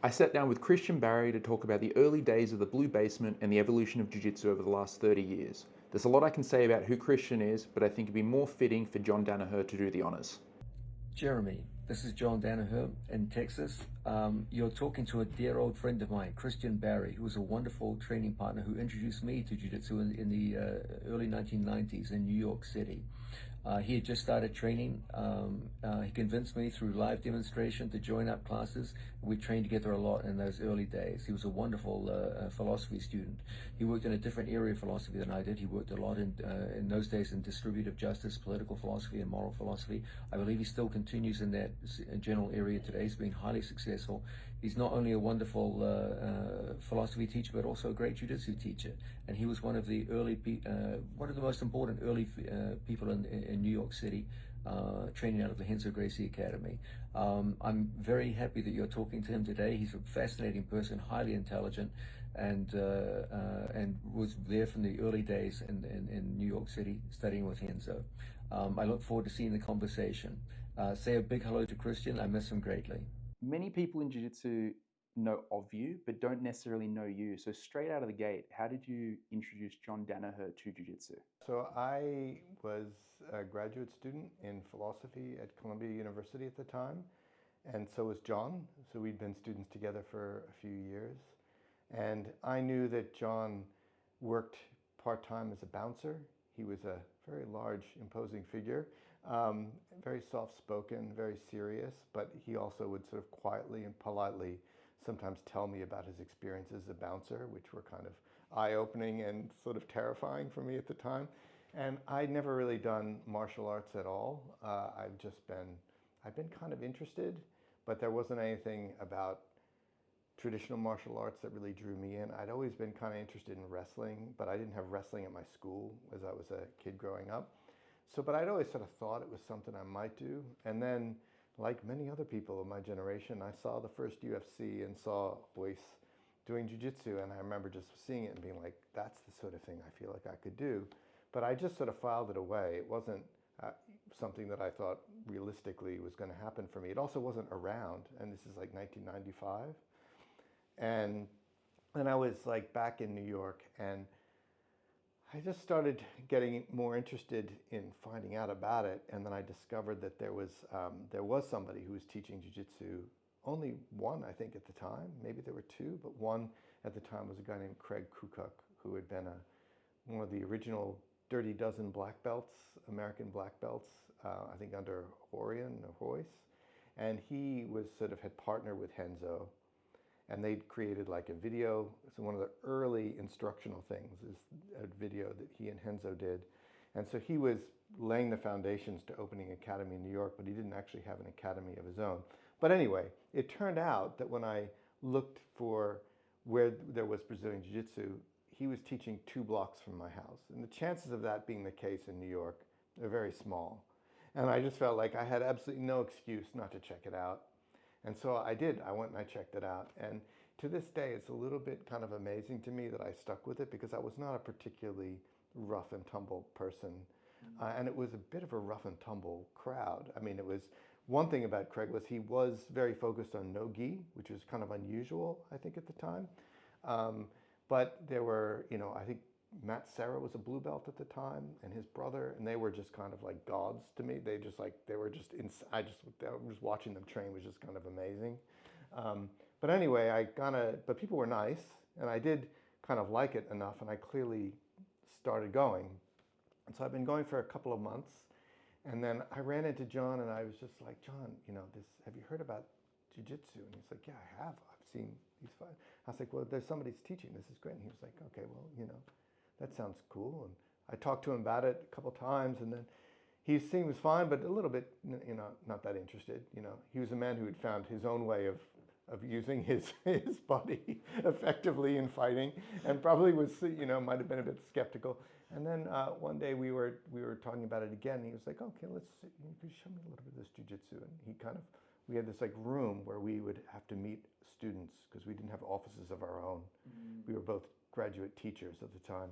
I sat down with Christian Barry to talk about the early days of the Blue Basement and the evolution of Jiu-Jitsu over the last 30 years. There's a lot I can say about who Christian is, but I think it'd be more fitting for John Danaher to do the honors. Jeremy, this is John Danaher in Texas. You're talking to a dear old friend of mine, Christian Barry, who was a wonderful training partner who introduced me to Jiu-Jitsu in the early 1990s in New York City. He had just started training. He convinced me through live demonstration to join up classes. We trained together a lot in those early days. He was a wonderful philosophy student. He worked in a different area of philosophy than I did. He worked a lot in those days in distributive justice, political philosophy, and moral philosophy. I believe he still continues in that general area today. He's been highly successful. He's not only a wonderful philosophy teacher, but also a great jiu-jitsu teacher. And he was one of the one of the most important early people in New York City, training out of the Renzo Gracie Academy. I'm very happy that you're talking to him today. He's a fascinating person, highly intelligent, and was there from the early days in New York City studying with Renzo. I look forward to seeing the conversation. Say a big hello to Christian. I miss him greatly. Many people in Jiu-Jitsu know of you, but don't necessarily know you. So straight out of the gate, how did you introduce John Danaher to Jiu-Jitsu? So I was a graduate student in philosophy at Columbia University at the time, and so was John. So we'd been students together for a few years. And I knew that John worked part-time as a bouncer. He was a very large, imposing figure, very soft-spoken, very serious, but he also would sort of quietly and politely sometimes tell me about his experiences as a bouncer, which were kind of eye-opening and sort of terrifying for me at the time. And I'd never really done martial arts at all. I've been kind of interested, but there wasn't anything about traditional martial arts that really drew me in. I'd always been kind of interested in wrestling, but I didn't have wrestling at my school as I was a kid growing up. But I'd always sort of thought it was something I might do. And then, like many other people of my generation, I saw the first UFC and saw Royce doing jiu-jitsu, and I remember just seeing it and being like, that's the sort of thing I feel like I could do. But I just sort of filed it away. It wasn't something that I thought realistically was going to happen for me. It also wasn't around, and this is like 1995. And then I was like back in New York, and I just started getting more interested in finding out about it. And then I discovered that there was somebody who was teaching jiu-jitsu. Only one, I think, at the time. Maybe there were two, but one at the time was a guy named Craig Kukuk, who had been one of the original Dirty Dozen black belts, American black belts, I think under Orion or Royce. And he was had partnered with Renzo, and they'd created like a video. So one of the early instructional things is a video that he and Renzo did. And so he was laying the foundations to opening an academy in New York, but he didn't actually have an academy of his own. But anyway, it turned out that when I looked for where there was Brazilian Jiu-Jitsu, he was teaching 2 blocks from my house. And the chances of that being the case in New York are very small. And I just felt like I had absolutely no excuse not to check it out. And so I did. I went and I checked it out. And to this day, it's a little bit kind of amazing to me that I stuck with it, because I was not a particularly rough and tumble person. And it was a bit of a rough and tumble crowd. I mean, it was one thing about Craig was he was very focused on no gi, which was kind of unusual, I think, at the time. But there were, I think Matt Serra was a blue belt at the time, and his brother, and they were just kind of like gods to me. They were just, I was watching them train was just kind of amazing. But anyway, but people were nice, and I did kind of like it enough, and I clearly started going. And so I've been going for a couple of months, and then I ran into John, and I was just like, John, have you heard about jiu-jitsu? And he's like, yeah, I have. I've seen these five. I was like, well, there's somebody's teaching. This is great. And he was like, okay, well, that sounds cool. And I talked to him about it a couple times, and then he seemed fine, but a little bit, not that interested. He was a man who had found his own way of using his body effectively in fighting, and probably was, might have been a bit skeptical. And then one day we were talking about it again. And he was like, okay, could you show me a little bit of this jiu-jitsu? And we had this like room where we would have to meet students, because we didn't have offices of our own. Mm-hmm. We were both graduate teachers at the time.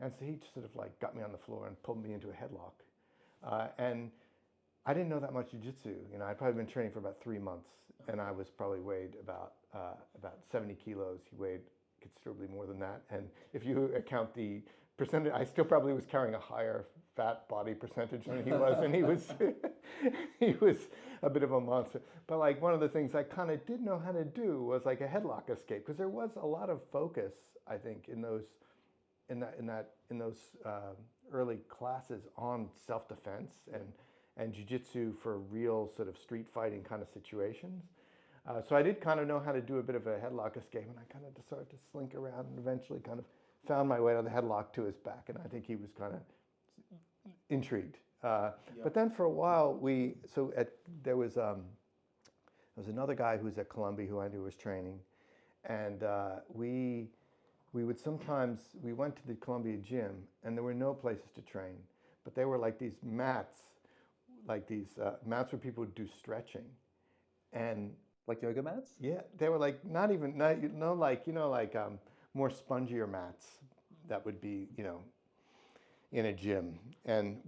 And so he just sort of like got me on the floor and pulled me into a headlock. And I didn't know that much jiu-jitsu. I'd probably been training for about 3 months, and I was probably weighed about 70 kilos. He weighed considerably more than that. And if you account the percentage, I still probably was carrying a higher fat body percentage than he was, and he was he was a bit of a monster. But like one of the things I kind of did know how to do was like a headlock escape, because there was a lot of focus, I think, in those early classes on self-defense and jiu-jitsu for real sort of street fighting kind of situations. So I did kind of know how to do a bit of a headlock escape, and I kind of just started to slink around and eventually kind of found my way to the headlock to his back, and I think he was kind of intrigued. But then for a while, there was another guy who was at Columbia who I knew was training, and we went to the Columbia gym, and there were no places to train, but there were like these mats, mats where people would do stretching, and Like yoga mats? yeah, they were like more spongier mats that would be in a gym, and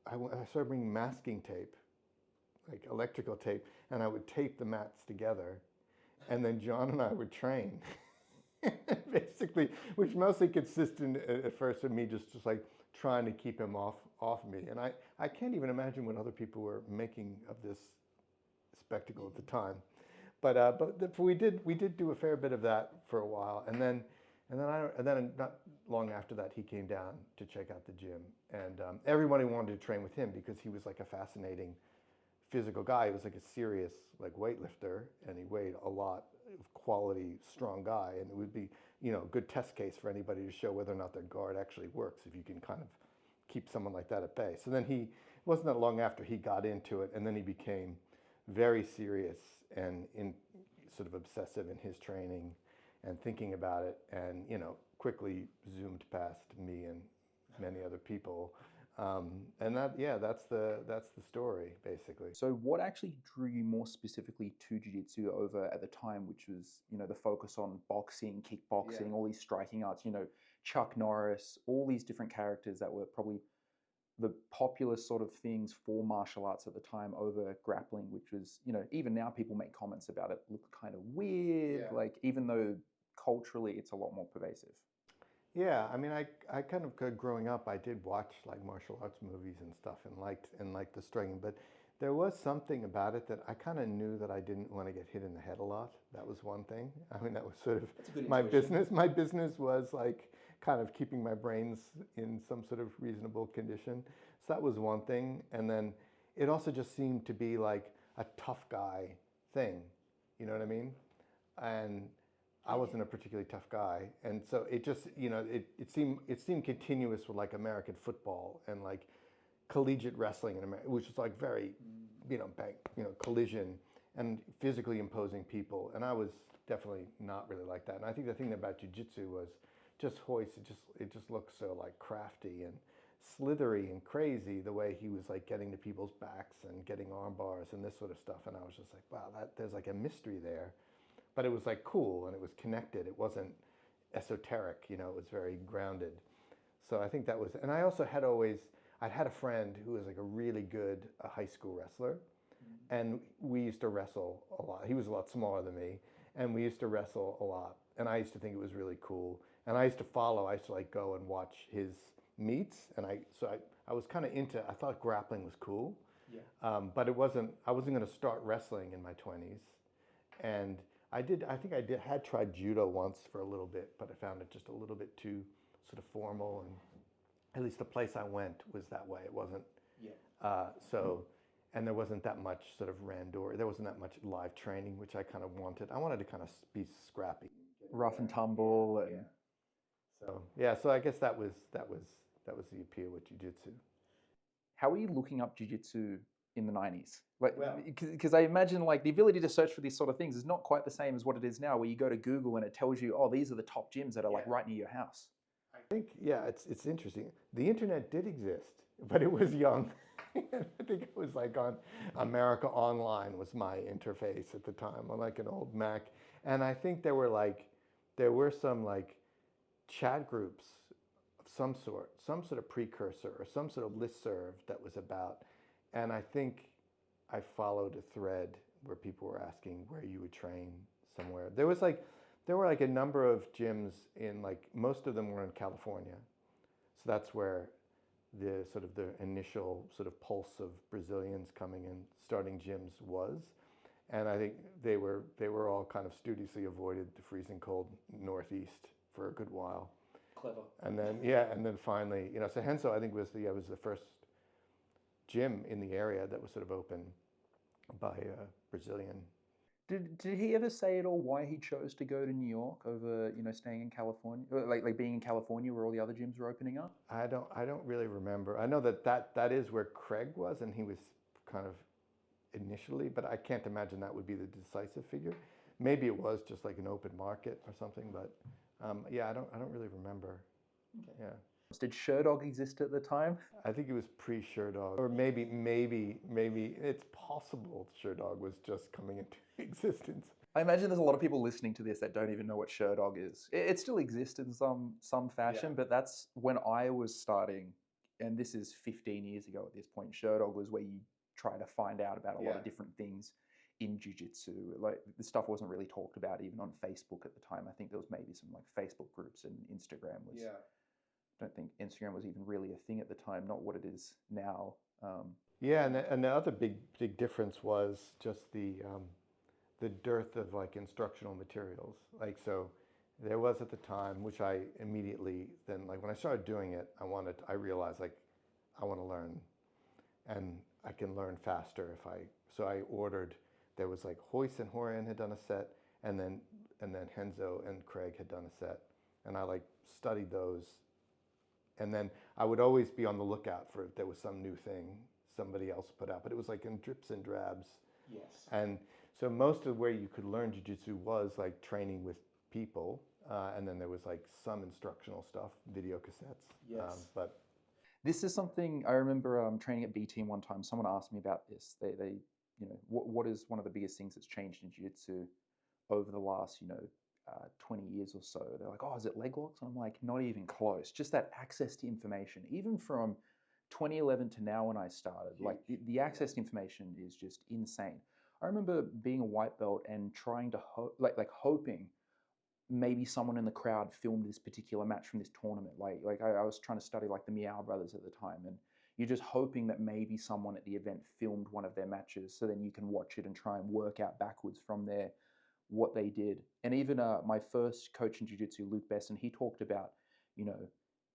I started bringing masking tape, like electrical tape, and I would tape the mats together, and then John and I would train. Basically, which mostly consisted at first of me just like trying to keep him off me, and I can't even imagine what other people were making of this spectacle at the time, but we did do a fair bit of that for a while, and then not long after that he came down to check out the gym, and everybody wanted to train with him because he was like a fascinating physical guy. He was like a serious like weightlifter, and he weighed a lot, quality, strong guy, and it would be a good test case for anybody to show whether or not their guard actually works if you can kind of keep someone like that at bay. So then it wasn't that long after he got into it, and then he became very serious and sort of obsessive in his training and thinking about it, and quickly zoomed past me and many other people. And that's the story basically. So what actually drew you more specifically to jiu-jitsu over at the time, which was, the focus on boxing, kickboxing, all these striking arts, Chuck Norris, all these different characters that were probably the popular sort of things for martial arts at the time over grappling, which was, even now people make comments about it, look kind of weird, like even though culturally it's a lot more pervasive. Yeah, I mean, I kind of growing up, I did watch like martial arts movies and stuff, and liked the striking, but there was something about it that I kind of knew that I didn't want to get hit in the head a lot. That was one thing. I mean, that was sort of my business. My business was like kind of keeping my brains in some sort of reasonable condition. So that was one thing, and then it also just seemed to be like a tough guy thing. You know what I mean? And I wasn't a particularly tough guy, and so it just it seemed continuous with like American football and like collegiate wrestling in America, which is like very collision and physically imposing people, and I was definitely not really like that. And I think the thing about jiu-jitsu was just Hoist. It just looked so like crafty and slithery and crazy the way he was like getting to people's backs and getting arm bars and this sort of stuff, and I was just like, wow, there's like a mystery there. But it was like cool, and it was connected. It wasn't esoteric, it was very grounded. So I think that was, and I also I'd had a friend who was like a really good high school wrestler, and we used to wrestle a lot. He was a lot smaller than me, and we used to wrestle a lot, and I used to think it was really cool. And I used to like go and watch his meets, and I was kind of I thought grappling was cool, but I wasn't going to start wrestling in my 20s, and I think I had tried judo once for a little bit, but I found it just a little bit too sort of formal, and at least the place I went was that way. It wasn't, and there wasn't that much sort of randor. There wasn't that much live training, which I kind of wanted. I wanted to kind of be scrappy, rough and tumble, and so I guess that was the appeal with jiu-jitsu. How were you looking up jiu-jitsu in the 90s? Like, because I imagine like the ability to search for these sort of things is not quite the same as what it is now, where you go to Google and it tells you, oh, these are the top gyms that are like right near your house. I think, it's interesting. The internet did exist, but it was young. I think it was like on America Online was my interface at the time, on like an old Mac. And I think there were some like chat groups of some sort of precursor or some sort of listserv that was about. And I think I followed a thread where people were asking where you would train somewhere. There were like a number of gyms in, like, most of them were in California. So that's where the sort of the initial sort of pulse of Brazilians coming in, starting gyms was. And I think they were all kind of studiously avoided the freezing cold Northeast for a good while. Clever. And then and then finally, so Henso, I think was the first gym in the area that was sort of open by a Brazilian. Did he ever say at all why he chose to go to New York over, staying in California, like being in California where all the other gyms were opening up? I don't really remember. I know that is where Craig was, and he was kind of initially, but I can't imagine that would be the decisive figure. Maybe it was just like an open market or something, but I don't really remember. Okay. Yeah. Did Sherdog exist at the time? I think it was pre-Sherdog, or maybe it's possible Sherdog was just coming into existence. I imagine there's a lot of people listening to this that don't even know what Sherdog is. It still exists in some fashion, but that's when I was starting, and this is 15 years ago at this point. Sherdog was where you try to find out about a lot of different things in jiu-jitsu. Like, the stuff wasn't really talked about even on Facebook at the time. I think there was maybe some like Facebook groups, and Instagram was. Yeah. I don't think Instagram was even really a thing at the time, not what it is now. And the other big difference was just the dearth of like instructional materials. Like, so there was at the time, which I immediately then, like, when I started doing it, I realized, like, I want to learn, and I can learn faster so I ordered. There was like Hoyce and Horian had done a set, and then Henzo and Craig had done a set, and I like studied those. And then I would always be on the lookout for if there was some new thing somebody else put out, but it was like in drips and drabs. Yes. And so most of where you could learn jiu-jitsu was like training with people, and then there was like some instructional stuff, video cassettes. Yes. But this is something I remember training at B Team one time. Someone asked me about this. They what is one of the biggest things that's changed in jiu-jitsu over the last 20 years or so? They're like, oh, is it leg locks? And I'm like, not even close. Just that access to information, even from 2011 to now when I started, like the access to information is just insane. I remember being a white belt and trying to hoping maybe someone in the crowd filmed this particular match from this tournament. Like I was trying to study like the Meow brothers at the time, and you're just hoping that maybe someone at the event filmed one of their matches, so then you can watch it and try and work out backwards from there what they did. And even my first coach in jiu-jitsu, Luke Besson, he talked about,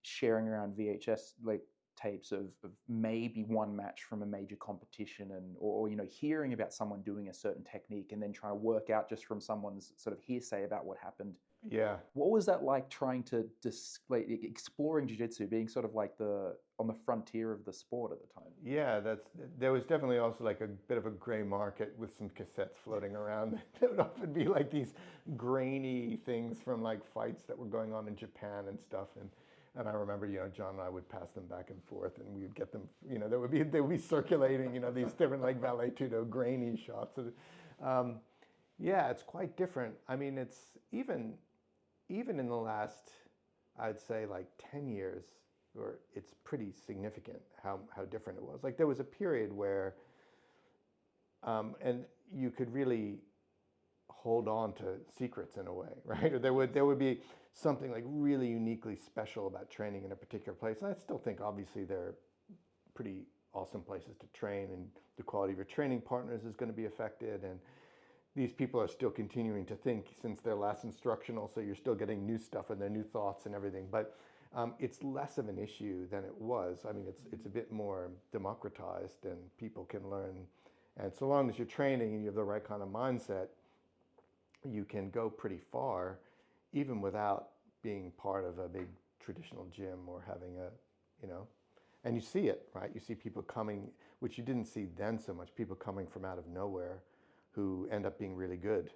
sharing around VHS like tapes of maybe one match from a major competition, and or hearing about someone doing a certain technique and then trying to work out just from someone's sort of hearsay about what happened. Yeah. What was that like, trying to exploring jiu-jitsu, being sort of like on the frontier of the sport at the time? Yeah, there was definitely also like a bit of a gray market with some cassettes floating around. There would often be like these grainy things from like fights that were going on in Japan and stuff, and I remember, John and I would pass them back and forth, and we would get them, they would be circulating, these different like Vale Tudo grainy shots. Yeah, it's quite different. I mean, it's even in the last, I'd say like 10 years, or it's pretty significant how different it was. Like, there was a period where, and you could really hold on to secrets in a way, right? Or there would be something like really uniquely special about training in a particular place. And I still think obviously they're pretty awesome places to train, and the quality of your training partners is going to be affected. And these people are still continuing to think since their last instructional, so you're still getting new stuff and their new thoughts and everything. But it's less of an issue than it was. I mean, it's a bit more democratized, and people can learn. And so long as you're training and you have the right kind of mindset, you can go pretty far, even without being part of a big traditional gym or having and you see it, right? You see people coming, which you didn't see then so much, people coming from out of nowhere who end up being really good.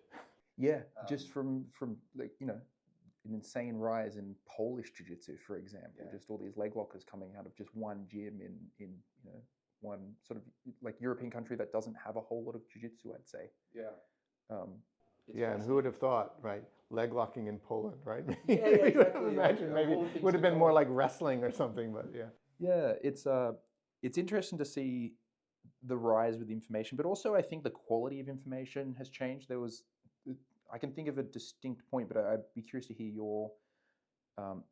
Yeah, just from like, an insane rise in Polish jiu-jitsu, for example. Yeah. Just all these leg lockers coming out of just one gym in one sort of like European country that doesn't have a whole lot of jiu-jitsu, I'd say. Yeah. And who would have thought, right? Leg locking in Poland, right? Yeah, exactly. Imagine maybe it would have been more like wrestling or something, but yeah. Yeah, it's interesting to see the rise with information, but also I think the quality of information has changed. There was, I can think of a distinct point, but I'd be curious to hear your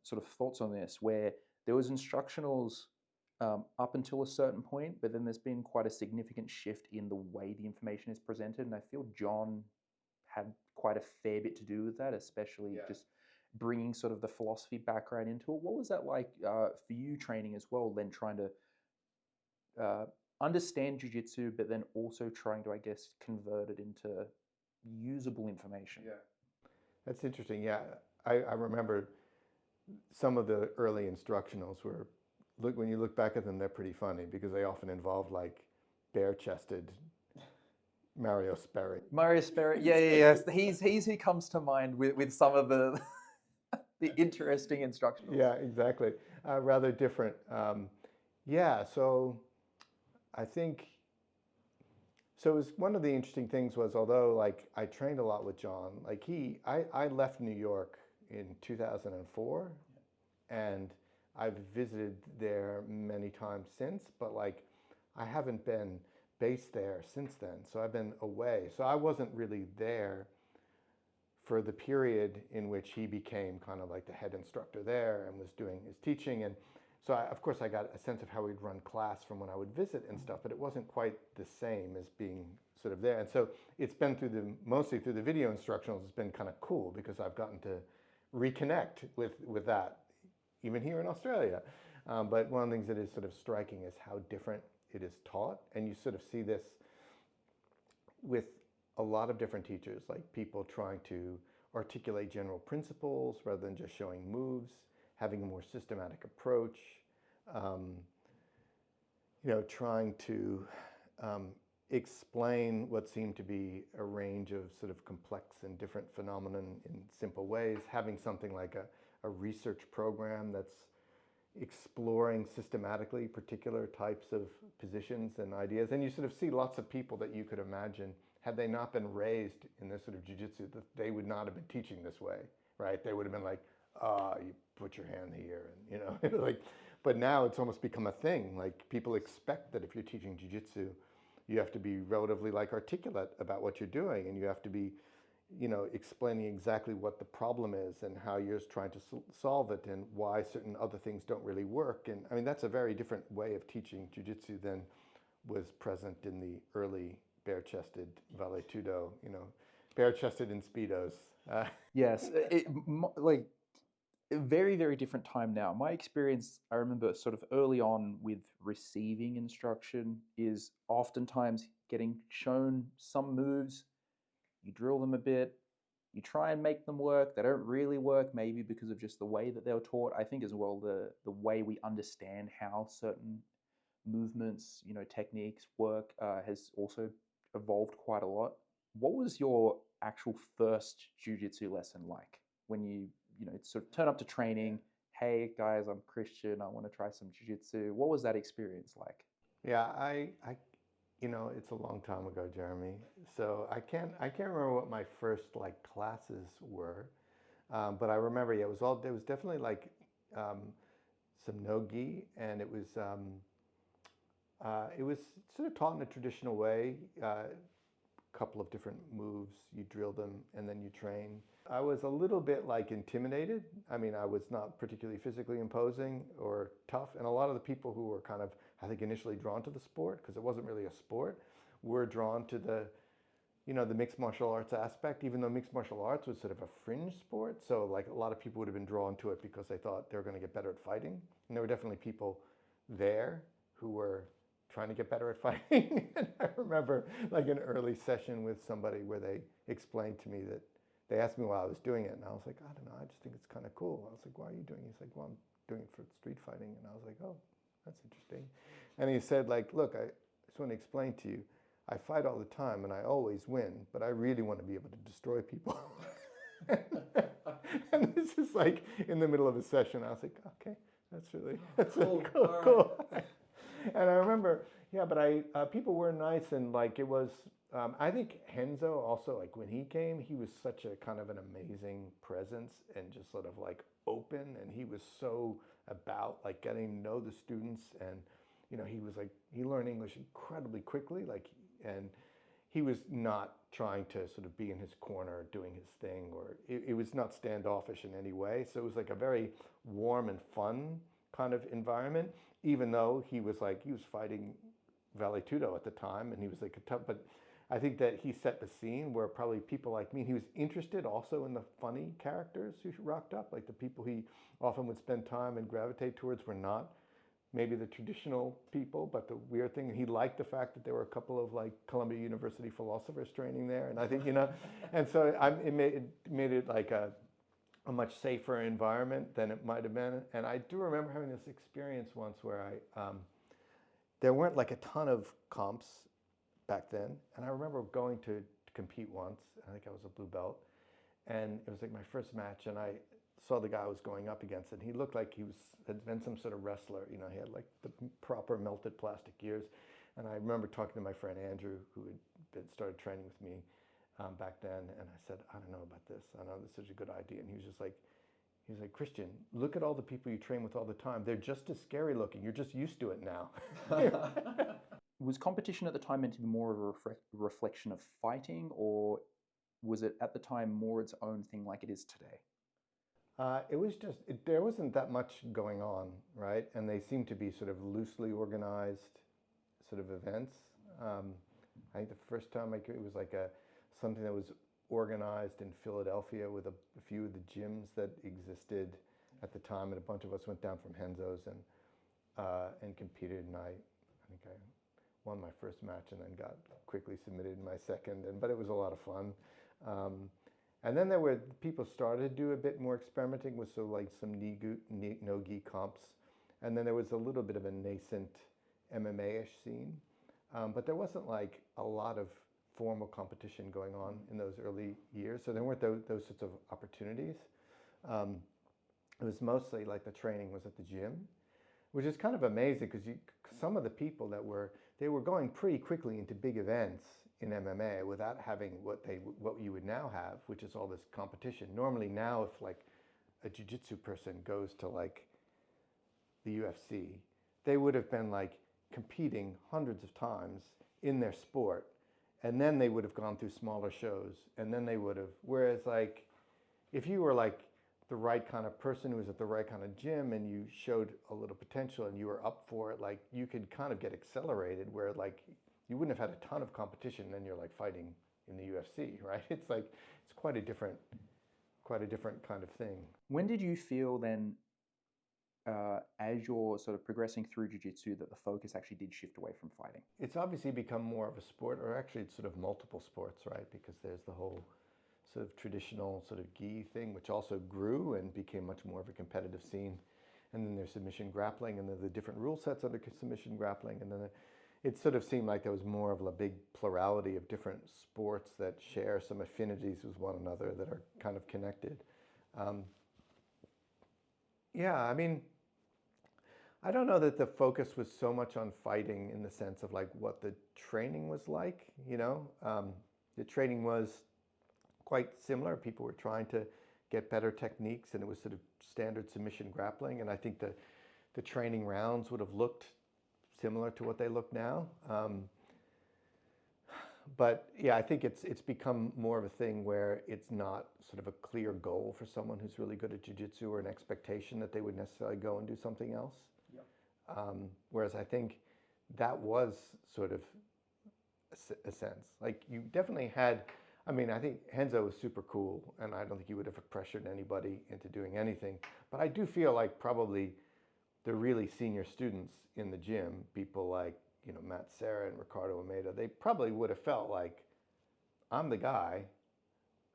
sort of thoughts on this, where there was instructionals up until a certain point, but then there's been quite a significant shift in the way the information is presented, and I feel John had quite a fair bit to do with that, especially just bringing sort of the philosophy background into it. What was that like for you training as well, then trying to understand jiu-jitsu, but then also trying to, I guess, convert it into usable information? Yeah, that's interesting. Yeah, I remember some of the early instructionals were, when you look back at them, they're pretty funny because they often involve like bare-chested Mario Sperry. Mario Sperry, yeah. He's who comes to mind with some of the the interesting instructionals. Yeah, exactly. Rather different. Yeah, so I think, so it was one of the interesting things was, although like I trained a lot with John, like I left New York in 2004, and I've visited there many times since, but like I haven't been based there since then. So I've been away. So I wasn't really there for the period in which he became kind of like the head instructor there and was doing his teaching. And so of course I got a sense of how he'd run class from when I would visit and stuff, but it wasn't quite the same as being sort of there. And so it's been mostly through the video instructionals, it's been kind of cool because I've gotten to reconnect with that, even here in Australia. But one of the things that is sort of striking is how different it is taught. And you sort of see this with a lot of different teachers, like people trying to articulate general principles rather than just showing moves, having a more systematic approach, trying to explain what seemed to be a range of sort of complex and different phenomenon in simple ways, having something like a research program that's exploring systematically particular types of positions and ideas. And you sort of see lots of people that you could imagine, had they not been raised in this sort of jiu-jitsu, that they would not have been teaching this way, right? They would have been like, you put your hand here, and like, but now it's almost become a thing. Like people expect that if you're teaching jiu-jitsu, you have to be relatively like articulate about what you're doing, and you have to be, explaining exactly what the problem is and how you're trying to solve it and why certain other things don't really work. And I mean, that's a very different way of teaching jiu-jitsu than was present in the early bare-chested Vale Tudo, bare-chested in Speedos. Yes, like a very, very different time now. My experience, I remember sort of early on with receiving instruction is oftentimes getting shown some moves, you drill them a bit, you try and make them work. They don't really work, maybe because of just the way that they were taught. I think as well the way we understand how certain movements, techniques work has also evolved quite a lot. What was your actual first jiu-jitsu lesson like when you sort of turn up to training? Hey guys, I'm Christian. I want to try some jiu-jitsu. What was that experience like? Yeah, I it's a long time ago, Jeremy. So I can't remember what my first like classes were, but I remember there was definitely like some no-gi, and it was sort of taught in a traditional way. Couple of different moves, you drill them and then you train. I was a little bit like intimidated. I mean, I was not particularly physically imposing or tough, and a lot of the people who were kind of, I think, initially drawn to the sport, because it wasn't really a sport, were drawn to the mixed martial arts aspect, even though mixed martial arts was sort of a fringe sport. So like a lot of people would have been drawn to it because they thought they were going to get better at fighting. And there were definitely people there who were trying to get better at fighting. And I remember like an early session with somebody where they explained to me that they asked me why I was doing it, and I was like, I don't know, I just think it's kind of cool. I was like, why are you doing it? He's like, well, I'm doing it for street fighting. And I was like, oh, that's interesting. And he said, like, look, I just want to explain to you, I fight all the time and I always win, but I really want to be able to destroy people. And this is like in the middle of a session. I was like, okay, that's really cool. And I remember, but people were nice, and like it was, I think Henzo also, like when he came, he was such a kind of an amazing presence and just sort of like open, and he was so about like getting to know the students, and he was like, he learned English incredibly quickly, like, and he was not trying to sort of be in his corner doing his thing, or it was not standoffish in any way. So it was like a very warm and fun kind of environment, even though he was fighting Vale Tudo at the time, and he was like a tough, but I think that he set the scene where probably people like me, he was interested also in the funny characters who rocked up, like the people he often would spend time and gravitate towards were not maybe the traditional people, but the weird thing, he liked the fact that there were a couple of like Columbia University philosophers training there, and I think, and so it made it like a much safer environment than it might have been. And I do remember having this experience once where there weren't like a ton of comps back then, and I remember going to compete once. I think I was a blue belt, and it was like my first match, and I saw the guy I was going up against, and he looked like had been some sort of wrestler. He had like the proper melted plastic gears. And I remember talking to my friend Andrew, who had started training with me back then, and I said, I don't know about this. I know this is a good idea. And he was like, Christian, look at all the people you train with all the time. They're just as scary looking. You're just used to it now. Was competition at the time meant to be more of a reflection of fighting, or was it at the time more its own thing like it is today? It was just, there wasn't that much going on, right? And they seemed to be sort of loosely organized sort of events. I think the first time it was like something that was organized in Philadelphia with a few of the gyms that existed at the time, and a bunch of us went down from Henzo's and competed, and I think I won my first match and then got quickly submitted in my second, but it was a lot of fun. And then people started to do a bit more experimenting with like some no-gi comps. And then there was a little bit of a nascent MMA-ish scene. But there wasn't like a lot of formal competition going on in those early years. So there weren't those sorts of opportunities. It was mostly like the training was at the gym, which is kind of amazing because some of the people they were going pretty quickly into big events in MMA without having what you would now have, which is all this competition. Normally now, if like a jiu-jitsu person goes to like the UFC, they would have been like competing hundreds of times in their sport, and then they would have gone through smaller shows, and then they would have, whereas like if you were like the right kind of person who was at the right kind of gym and you showed a little potential and you were up for it, like you could kind of get accelerated, where like you wouldn't have had a ton of competition, and then you're like fighting in the UFC, right? It's quite a different kind of thing. When did you feel then, as you're sort of progressing through jiu-jitsu, that the focus actually did shift away from fighting? It's obviously become more of a sport, or actually it's sort of multiple sports, right? Because there's the whole sort of traditional sort of gi thing, which also grew and became much more of a competitive scene. And then there's submission grappling, and then the different rule sets under submission grappling, and then it sort of seemed like there was more of a big plurality of different sports that share some affinities with one another that are kind of connected. Yeah, I mean, I don't know that the focus was so much on fighting in the sense of like what the training was like, The training was quite similar. People were trying to get better techniques, and it was sort of standard submission grappling, and I think the training rounds would have looked similar to what they look now. But yeah, I think it's become more of a thing where it's not sort of a clear goal for someone who's really good at jiu-jitsu, or an expectation that they would necessarily go and do something else. Yep. Whereas I think that was sort of a sense. Like you definitely had, I mean, I think Henzo was super cool, and I don't think he would have pressured anybody into doing anything. But I do feel like probably the really senior students in the gym, people like, Matt Serra and Ricardo Almeida, they probably would have felt like, I'm the guy,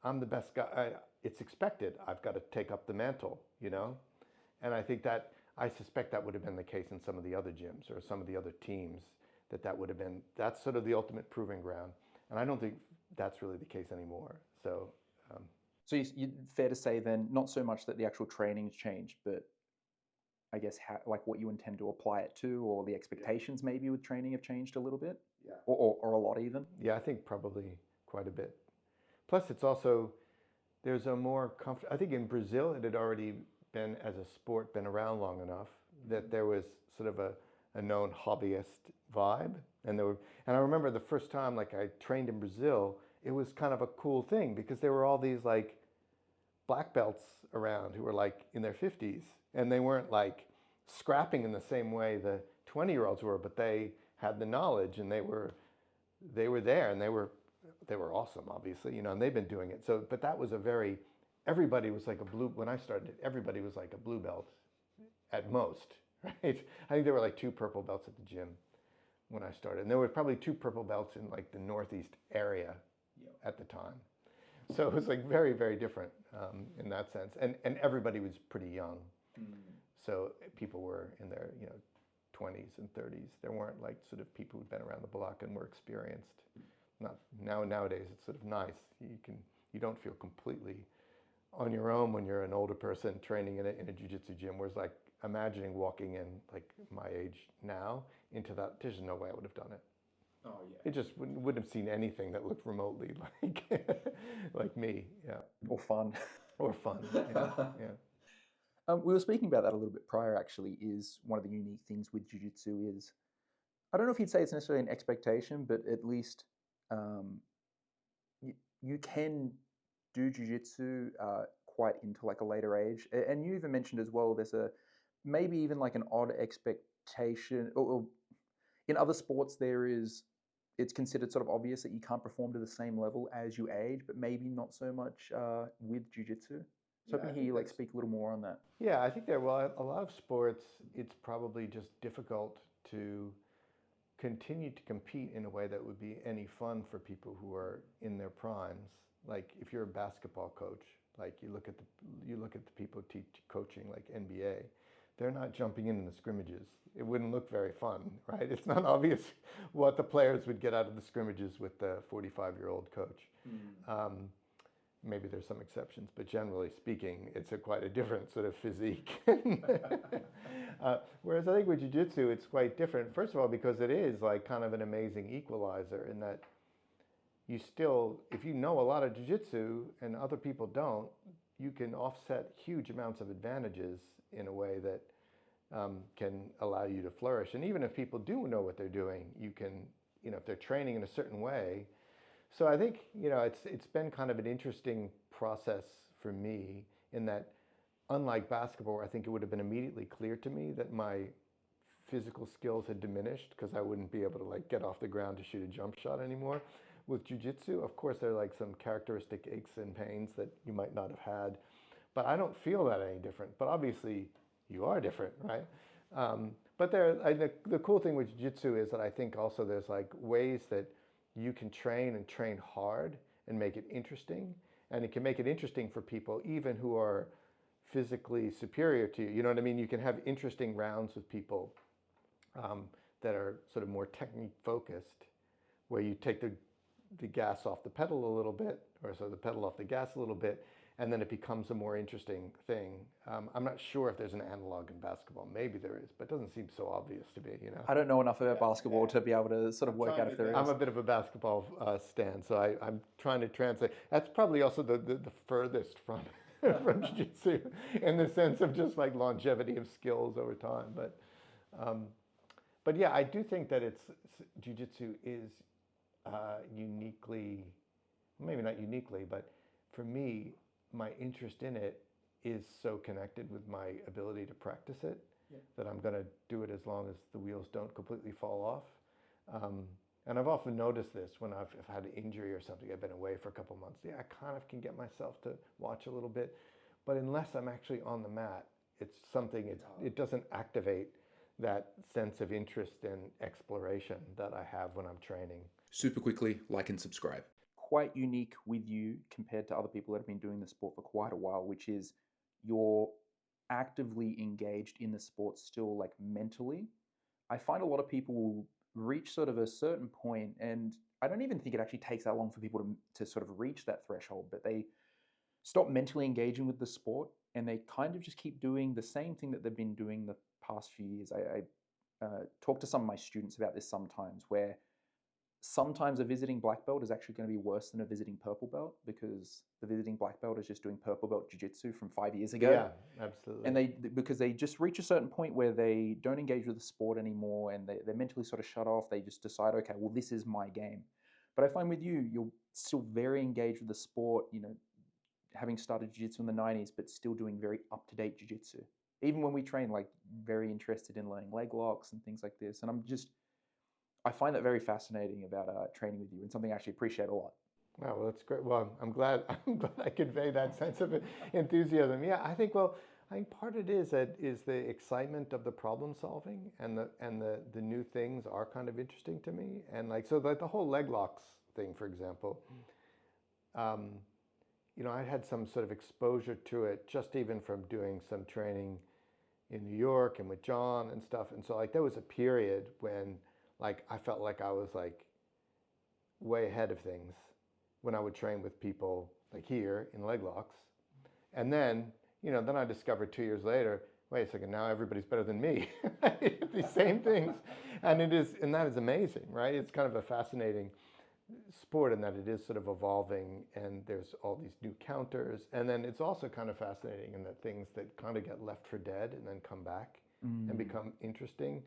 I'm the best guy, it's expected, I've got to take up the mantle, And I suspect that would have been the case in some of the other gyms or some of the other teams, that would have been, that's sort of the ultimate proving ground. And I don't think that's really the case anymore. So you fair to say then, not so much that the actual training's changed, but I guess what you intend to apply it to, or the expectations maybe with training have changed a little bit, yeah, or a lot even. Yeah, I think probably quite a bit. Plus, it's also, there's a more I think in Brazil it had already been, as a sport, been around long enough that there was sort of a known hobbyist vibe, And I remember the first time like I trained in Brazil, it was kind of a cool thing because there were all these like black belts around who were like in their 50s, and they weren't like scrapping in the same way the 20-year-olds were, but they had the knowledge, and they were there, and they were awesome, obviously, and they've been doing it. So, but that was everybody was like a blue, when I started, everybody was like a blue belt at most, right? I think there were like 2 purple belts at the gym when I started. And there were probably 2 purple belts in like the Northeast area at the time. So it was like very, very different in that sense. And everybody was pretty young. So people were in their, 20s and 30s. There weren't like sort of people who'd been around the block and were experienced. Not nowadays it's sort of nice. You don't feel completely on your own when you're an older person training in a jiu-jitsu gym. Whereas like imagining walking in like my age now into that, there's no way I would have done it. Oh yeah. It just wouldn't have seen anything that looked remotely like me. Yeah. Or fun. Or fun. Yeah. We were speaking about that a little bit prior, actually. Is one of the unique things with jiu-jitsu is, I don't know if you'd say it's necessarily an expectation, but at least you can do jiu-jitsu quite into like a later age. And you even mentioned as well, there's maybe even like an odd expectation, or in other sports it's considered sort of obvious that you can't perform to the same level as you age, but maybe not so much with jiu-jitsu. So I can hear you like speak a little more on that. Yeah, I think a lot of sports, it's probably just difficult to continue to compete in a way that would be any fun for people who are in their primes. Like if you're a basketball coach, like you look at the people coaching like NBA, they're not jumping in the scrimmages. It wouldn't look very fun, right? It's not obvious what the players would get out of the scrimmages with the 45-year-old coach. Maybe there's some exceptions, but generally speaking, it's quite a different sort of physique. Whereas I think with jiu-jitsu, it's quite different. First of all, because it is like kind of an amazing equalizer in that you still, if you know a lot of jiu-jitsu and other people don't, you can offset huge amounts of advantages in a way that can allow you to flourish. And even if people do know what they're doing, you can, if they're training in a certain way. So I think, it's been kind of an interesting process for me in that, unlike basketball, where I think it would have been immediately clear to me that my physical skills had diminished because I wouldn't be able to like get off the ground to shoot a jump shot anymore. With jiu-jitsu, of course, there are like some characteristic aches and pains that you might not have had, but I don't feel that any different. But obviously, you are different, right? But the cool thing with jiu-jitsu is that I think also there's like ways that you can train and train hard and make it interesting. And it can make it interesting for people even who are physically superior to you. You know what I mean? You can have interesting rounds with people that are sort of more technique focused, where you take the gas off the pedal a little bit, or so the pedal off the gas a little bit, and then it becomes a more interesting thing. I'm not sure if there's an analog in basketball. Maybe there is, but it doesn't seem so obvious to me, I don't know enough about basketball to be able to sort of work out if there is. I'm a bit of a basketball stan, so I'm trying to translate. That's probably also the furthest from from jiu-jitsu in the sense of just like longevity of skills over time. But yeah, I do think that jiu-jitsu is uniquely, maybe not uniquely, but for me, my interest in it is so connected with my ability to practice it that I'm going to do it as long as the wheels don't completely fall off. And I've often noticed this when I've had an injury or something, I've been away for a couple months. Yeah, I kind of can get myself to watch a little bit, but unless I'm actually on the mat, it's something, it doesn't activate that sense of interest and exploration that I have when I'm training. Super quickly, like and subscribe. Quite unique with you compared to other people that have been doing the sport for quite a while, which is you're actively engaged in the sport still, like mentally. I find a lot of people will reach sort of a certain point, and I don't even think it actually takes that long for people to sort of reach that threshold, but they stop mentally engaging with the sport and they kind of just keep doing the same thing that they've been doing the past few years. I talk to some of my students about this sometimes, where sometimes a visiting black belt is actually going to be worse than a visiting purple belt, because the visiting black belt is just doing purple belt jiu-jitsu from 5 years ago. Yeah, absolutely. And because they just reach a certain point where they don't engage with the sport anymore, and they're mentally sort of shut off. They just decide, okay, well, this is my game. But I find with you, you're still very engaged with the sport, having started jiu-jitsu in the 90s, but still doing very up-to-date jiu-jitsu. Even when we train, like, very interested in learning leg locks and things like this. And I find that very fascinating about training with you, and something I actually appreciate a lot. Oh, well, that's great. Well, I'm glad I convey that sense of enthusiasm. Yeah, I think part of it is the excitement of the problem solving, and the new things are kind of interesting to me. And like the whole leg locks thing, for example. I had some sort of exposure to it just even from doing some training in New York and with John and stuff. And so like there was a period when like I felt like I was like way ahead of things when I would train with people like here in leg locks. And then, then I discovered 2 years later, wait a second, now everybody's better than me. These same things. And that is amazing, right? It's kind of a fascinating sport in that it is sort of evolving, and there's all these new counters. And then it's also kind of fascinating in that things that kind of get left for dead and then come back and become interesting.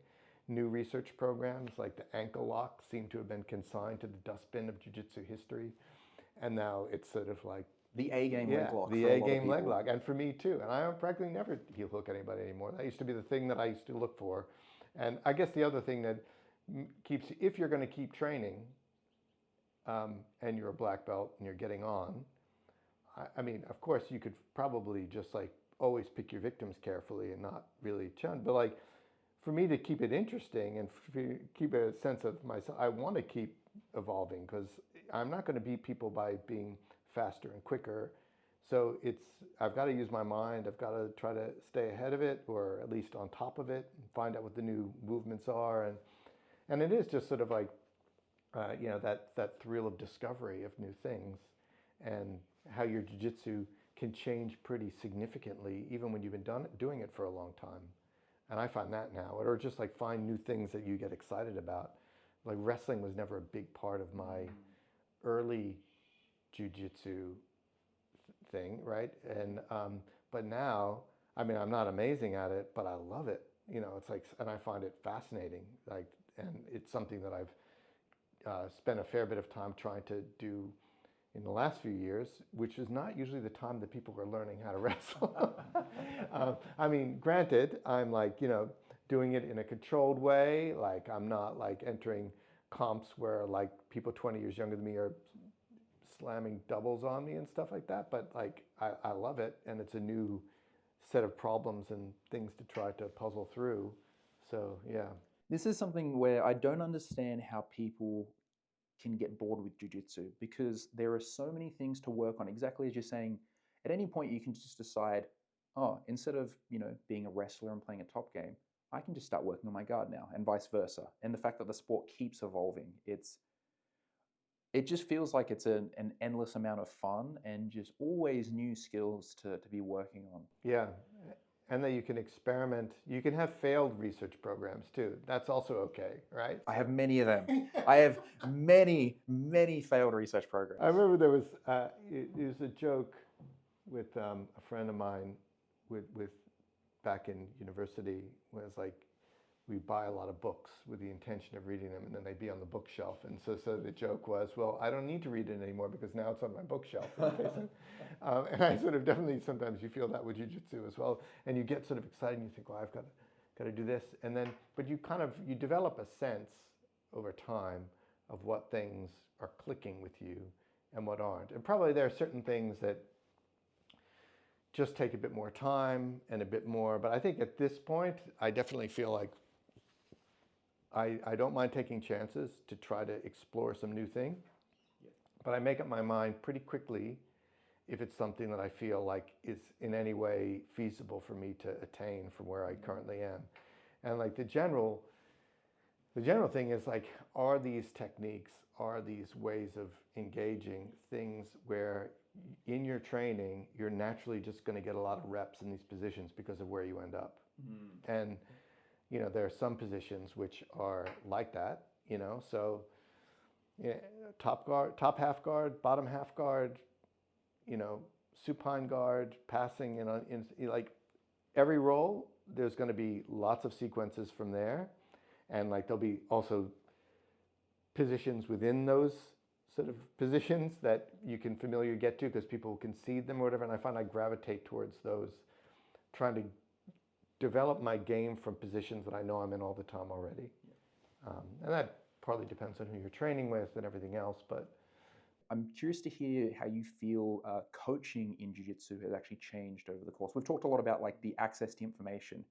New research programs like the ankle lock seem to have been consigned to the dustbin of jiu-jitsu history. And now it's sort of like the A-game leg lock. The A-game leg lock. And for me too. And I practically never heel hook anybody anymore. That used to be the thing that I used to look for. And I guess the other thing that keeps, if you're going to keep training, and you're a black belt and you're getting on, I mean, of course you could probably just like always pick your victims carefully and not really chun. But like for me to keep it interesting and keep a sense of myself, I want to keep evolving, because I'm not going to beat people by being faster and quicker. So I've got to use my mind. I've got to try to stay ahead of it, or at least on top of it, and find out what the new movements are. And it is just sort of like, that thrill of discovery of new things, and how your jiu-jitsu can change pretty significantly even when you've been doing it for a long time. And I find that now, or just like find new things that you get excited about. Like wrestling was never a big part of my early jiu-jitsu thing, right? And but now, I mean, I'm not amazing at it, but I love it. It's like, and I find it fascinating. Like, and it's something that I've spent a fair bit of time trying to do in the last few years, which is not usually the time that people are learning how to wrestle. I mean, granted, I'm like, doing it in a controlled way. Like I'm not like entering comps where like people 20 years younger than me are slamming doubles on me and stuff like that. But like, I love it. And it's a new set of problems and things to try to puzzle through. So, yeah. This is something where I don't understand how people can get bored with jiu-jitsu, because there are so many things to work on. Exactly as you're saying, at any point you can just decide, oh, instead of being a wrestler and playing a top game, I can just start working on my guard now, and vice versa. And the fact that the sport keeps evolving, it just feels like it's an endless amount of fun, and just always new skills to be working on. Yeah. And that you can experiment. You can have failed research programs too. That's also okay, right? I have many of them. I have many, many failed research programs. I remember there was a joke with a friend of mine with back in university, when it's like we buy a lot of books with the intention of reading them, and then they'd be on the bookshelf. And so the joke was, well, I don't need to read it anymore because now it's on my bookshelf. And I sort of definitely, sometimes you feel that with jiu-jitsu as well. And you get sort of excited and you think, well, I've got to do this. And then, but you develop a sense over time of what things are clicking with you and what aren't. And probably there are certain things that just take a bit more time and a bit more. But I think at this point, I definitely feel like I don't mind taking chances to try to explore some new thing, but I make up my mind pretty quickly if it's something that I feel like is in any way feasible for me to attain from where I currently am. And like the general thing is like, are these techniques, are these ways of engaging things where in your training, you're naturally just going to get a lot of reps in these positions because of where you end up. And there are some positions which are like that, so Yeah, top guard, top half guard, bottom half guard, you know, supine guard, passing, like every roll, there's going to be lots of sequences from there. And like there'll be also positions within those sort of positions that you can familiar get to because people can see them or whatever. And I find I gravitate towards those, trying to develop my game from positions that I know I'm in all the time already. And that partly depends on who you're training with and everything else. But I'm curious to hear how you feel coaching in jiu-jitsu has actually changed over the course. We've talked a lot about like the access to information,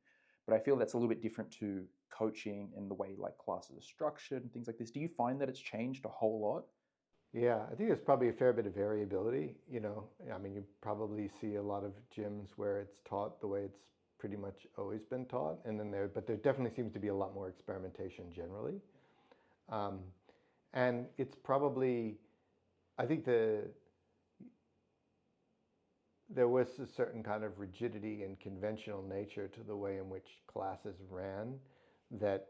but I feel that's a little bit different to coaching in the way like classes are structured and things like this. Do you find that it's changed a whole lot? yeah, I think there's probably a fair bit of variability. I mean, you probably see a lot of gyms where it's taught the way it's pretty much always been taught, and then but there definitely seems to be a lot more experimentation generally. And it's probably, I think there was a certain kind of rigidity and conventional nature to the way in which classes ran that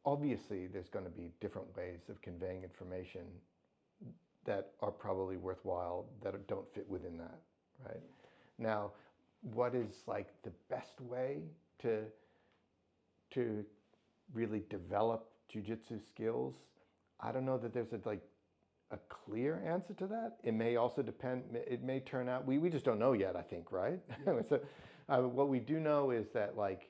obviously there's going to be different ways of conveying information that are probably worthwhile that don't fit within that, right? Now, what is like the best way to really develop jiu-jitsu skills? I don't know that there's a clear answer to that. It may also depend, it may turn out, we just don't know yet, I think, right? So what we do know is that like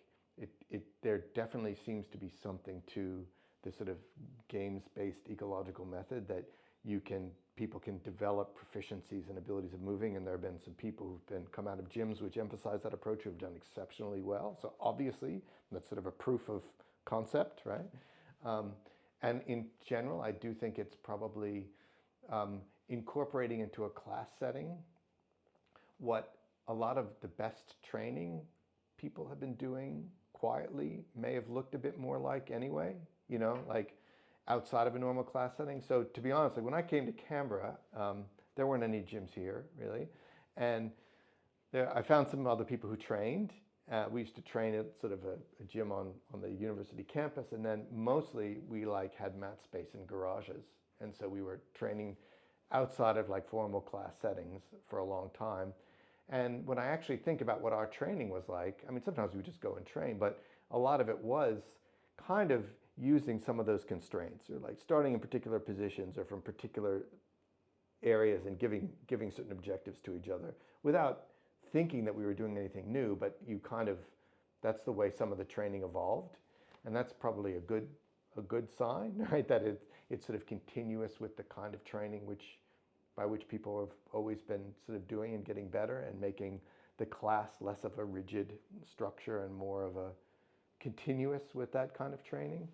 there definitely seems to be something to the sort of games-based ecological method that people can develop proficiencies and abilities of moving, and there have been some people who've come out of gyms which emphasize that approach who have done exceptionally well. So obviously that's sort of a proof of concept, right? And in general, I do think it's probably incorporating into a class setting what a lot of the best training people have been doing quietly may have looked a bit more like anyway, like outside of a normal class setting. So to be honest, like when I came to Canberra, there weren't any gyms here really. And I found some other people who trained. We used to train at sort of a gym on the university campus, and then mostly we like had mat space in garages. And so we were training outside of like formal class settings for a long time. And when I actually think about what our training was like, I mean, sometimes we would just go and train, but a lot of it was kind of using some of those constraints, or like starting in particular positions or from particular areas and giving certain objectives to each other without thinking that we were doing anything new, but that's the way some of the training evolved. And that's probably a good sign, right? That it's sort of continuous with the kind of training by which people have always been sort of doing and getting better, and making the class less of a rigid structure and more of a continuous with that kind of training.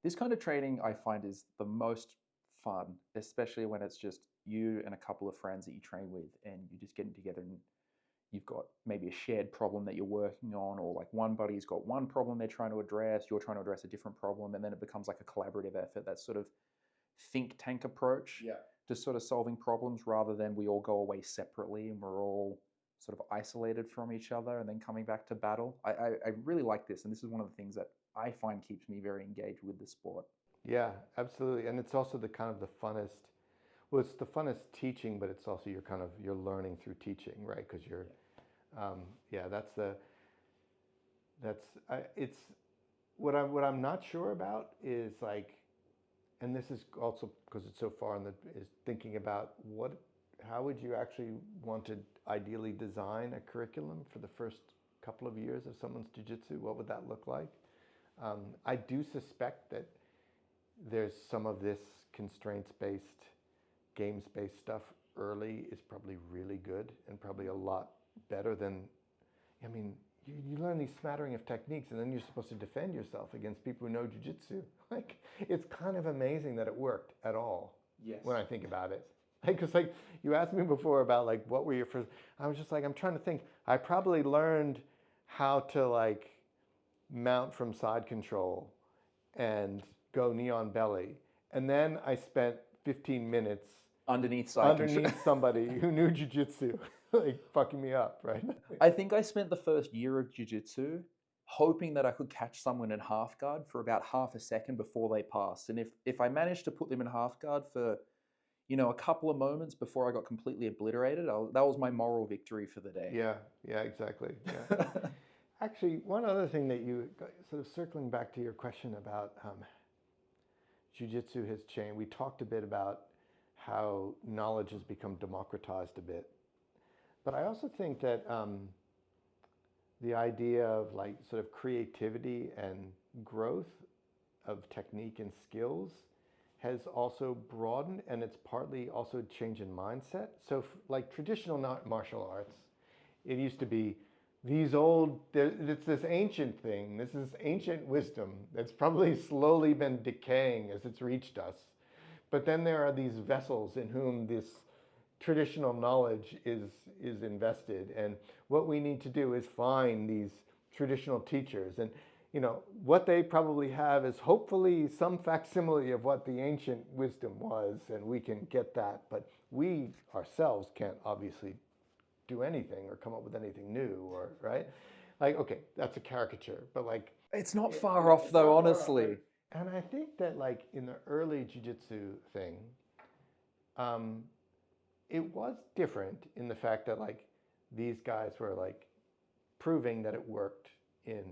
This kind of training I find is the most fun, especially when it's just you and a couple of friends that you train with, and you're just getting together and you've got maybe a shared problem that you're working on, or like one buddy's got one problem they're trying to address, you're trying to address a different problem, and then it becomes like a collaborative effort, that sort of think tank approach to sort of solving problems, rather than we all go away separately and we're all sort of isolated from each other and then coming back to battle. I really like this, and this is one of the things that I find keeps me very engaged with the sport. Yeah, absolutely. And it's also the kind of the funnest, well, it's the funnest teaching, but it's also you're learning through teaching, right? Because it's what I'm not sure about is like, and this is also because it's so far is thinking about how would you actually want to ideally design a curriculum for the first couple of years of someone's jiu-jitsu? What would that look like? I do suspect that there's some of this constraints-based, games-based stuff early is probably really good and probably a lot better than, I mean, you learn these smattering of techniques, and then you're supposed to defend yourself against people who know jiu-jitsu. Like, it's kind of amazing that it worked at all. Yes. When I think about it. Because like you asked me before about like what were your first, I was just like, I'm trying to think. I probably learned how to like mount from side control and go knee on belly. And then I spent 15 minutes underneath somebody who knew jiu-jitsu, like fucking me up, right? I think I spent the first year of jiu-jitsu hoping that I could catch someone in half guard for about half a second before they passed. And if I managed to put them in half guard for, a couple of moments before I got completely obliterated, that was my moral victory for the day. Yeah, exactly. Yeah. Actually, one other thing that you sort of circling back to your question about jiu-jitsu has changed. We talked a bit about how knowledge has become democratized a bit, but I also think that the idea of like sort of creativity and growth of technique and skills has also broadened, and it's partly also a change in mindset. So like traditional martial arts, it used to be these old, it's this ancient thing, this is ancient wisdom that's probably slowly been decaying as it's reached us. But then there are these vessels in whom this traditional knowledge is invested. And what we need to do is find these traditional teachers. And what they probably have is hopefully some facsimile of what the ancient wisdom was, and we can get that. But we ourselves can't obviously do anything or come up with anything new, or right? Like, okay, that's a caricature, but like it's not far off though, honestly. And I think that like in the early jiu-jitsu thing, it was different in the fact that like these guys were like proving that it worked in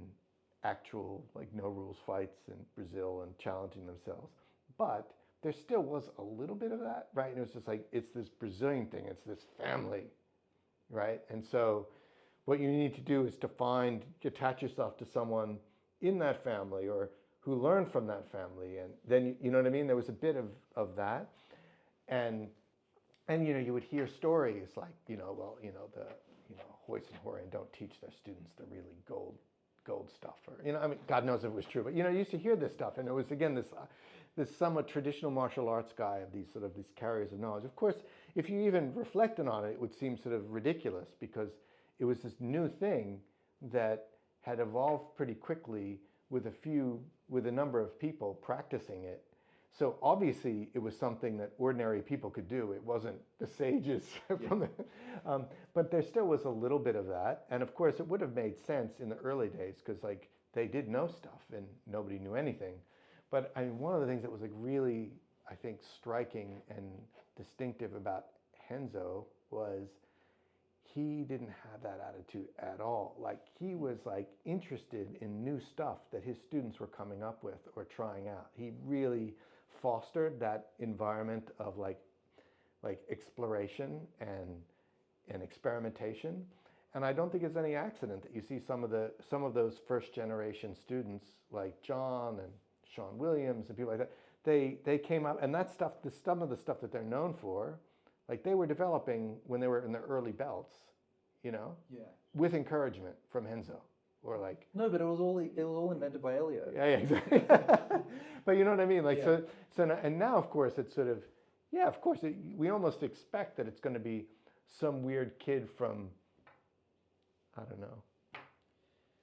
actual like no rules fights in Brazil and challenging themselves. But there still was a little bit of that, right? And it was just like, it's this Brazilian thing, it's this family, right? And so what you need to do is to attach yourself to someone in that family or who learned from that family. And then, you know what I mean? There was a bit of that. And you would hear stories like, the Hoist and Horian don't teach their students the really gold stuff, or God knows if it was true, but you used to hear this stuff, and it was again this somewhat traditional martial arts guy of these carriers of knowledge. Of course, if you even reflected on it, it would seem sort of ridiculous because it was this new thing that had evolved pretty quickly with a number of people practicing it. So obviously it was something that ordinary people could do. It wasn't the sages from but there still was a little bit of that. And of course it would have made sense in the early days because like they did know stuff and nobody knew anything. But I mean, one of the things that was like really, I think, striking and distinctive about Renzo was he didn't have that attitude at all. Like he was like interested in new stuff that his students were coming up with or trying out. He really fostered that environment of like exploration and experimentation. And I don't think it's any accident that you see some of those first generation students like John and Sean Williams and people like that. They came up, and that stuff, some of the stuff that they're known for, like they were developing when they were in their early belts, with encouragement from Renzo. Or like no, but it was all invented by Elio. Yeah, exactly. But you know what I mean? Like yeah. so and now of course it's sort of of course we almost expect that it's going to be some weird kid from I don't know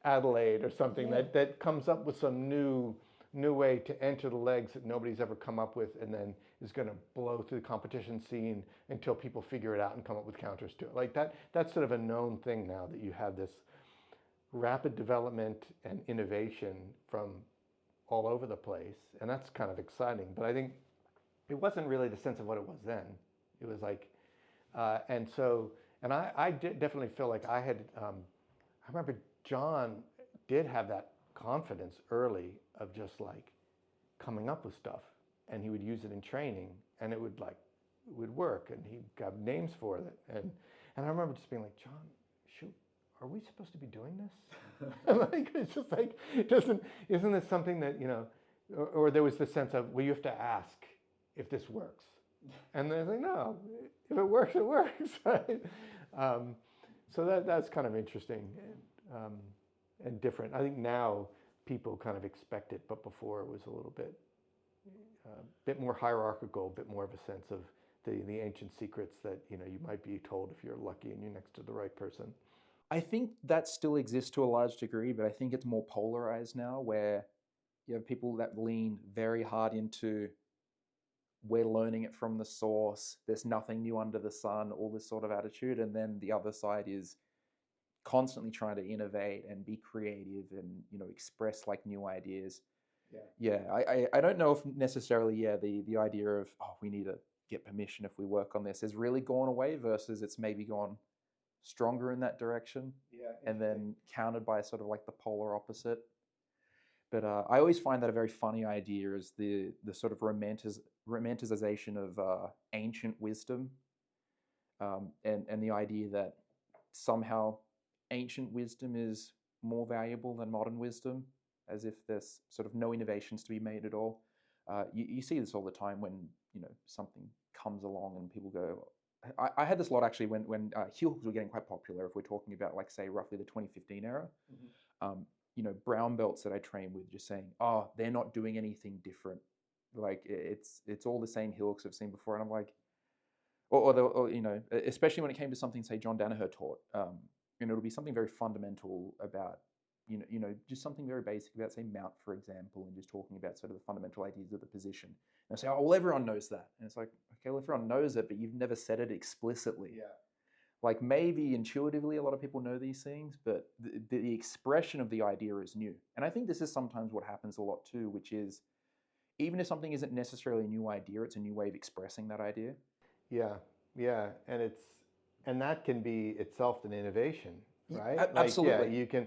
Adelaide or something that comes up with some new way to enter the legs that nobody's ever come up with, and then is going to blow through the competition scene until people figure it out and come up with counters to it. Like that's sort of a known thing now that you have this rapid development and innovation from all over the place, and that's kind of exciting. But I think it wasn't really the sense of what it was then. It was like, and I definitely feel like I had. I remember John did have that confidence early of just like coming up with stuff, and he would use it in training, and it would work, and he got names for it, and I remember just being like, John, shoot, are we supposed to be doing this? Like, it's just like, isn't this something that, or there was this sense of, well, you have to ask if this works. And they're like, no, if it works, it works, right? So that's kind of interesting and different. I think now people kind of expect it, but before it was a little bit more hierarchical, a bit more of a sense of the ancient secrets that, you might be told if you're lucky and you're next to the right person. I think that still exists to a large degree, but I think it's more polarized now, where you have people that lean very hard into we're learning it from the source, there's nothing new under the sun, all this sort of attitude, and then the other side is constantly trying to innovate and be creative and, you know, express like new ideas. Yeah, I don't know if necessarily, the idea of, oh, we need to get permission if we work on this has really gone away versus it's maybe gone stronger in that direction. Yeah, and then countered by sort of like the polar opposite. But I always find that a very funny idea is the sort of romanticization of ancient wisdom, and the idea that somehow ancient wisdom is more valuable than modern wisdom, as if there's sort of no innovations to be made at all. You see this all the time when, you know, something comes along and people go. I had this a lot actually when heel hooks were getting quite popular. If we're talking about, like, say, roughly the 2015 era, you know, brown belts that I train with just saying, oh, they're not doing anything different. Like, it's all the same heel hooks I've seen before, and I'm like, or you know, especially when it came to something, say, John Danaher taught, you know, it'll be something very fundamental about, you know, just something very basic about, say, mount, for example, and just talking about sort of the fundamental ideas of the position. And I say, oh, well, everyone knows that. And it's like, okay, well, everyone knows it, but you've never said it explicitly. Yeah. Like, maybe intuitively a lot of people know these things, but the expression of the idea is new. And I think this is sometimes what happens a lot too, which is, even if something isn't necessarily a new idea, it's a new way of expressing that idea. Yeah, yeah, and that can be itself an innovation, right? Absolutely. Yeah,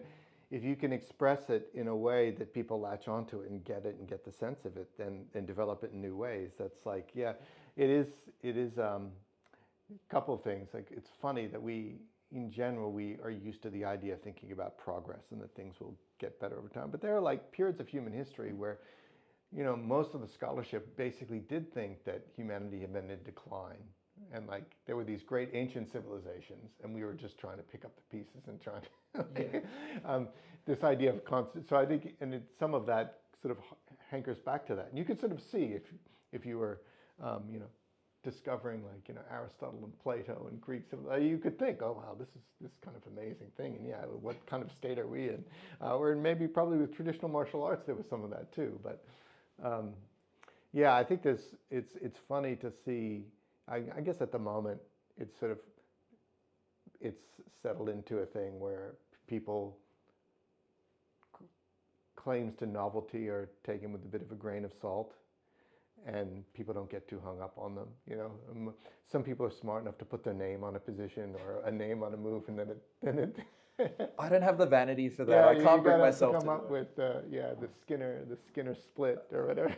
if you can express it in a way that people latch onto it and get the sense of it, then and develop it in new ways. That's like, yeah, it is a couple of things. Like, it's funny that in general, we are used to the idea of thinking about progress and that things will get better over time. But there are like periods of human history where, you know, most of the scholarship basically did think that humanity had been in decline. And like, there were these great ancient civilizations, and we were just trying to pick up the pieces and trying to, this idea of constant. So I think, and some of that sort of hankers back to that. And you can sort of see if you were, you know, discovering, like, you know, Aristotle and Plato and Greek civilization, you could think, oh wow, this is kind of amazing thing. And yeah, what kind of state are we in? Or maybe probably with traditional martial arts there was some of that too. But yeah, I think it's funny to see. I guess at the moment it's settled into a thing where people claims to novelty are taken with a bit of a grain of salt, and people don't get too hung up on them. You know, some people are smart enough to put their name on a position or a name on a move, and then it. I don't have the vanity for that. Yeah, I can't bring myself to to come up with the Skinner split or whatever.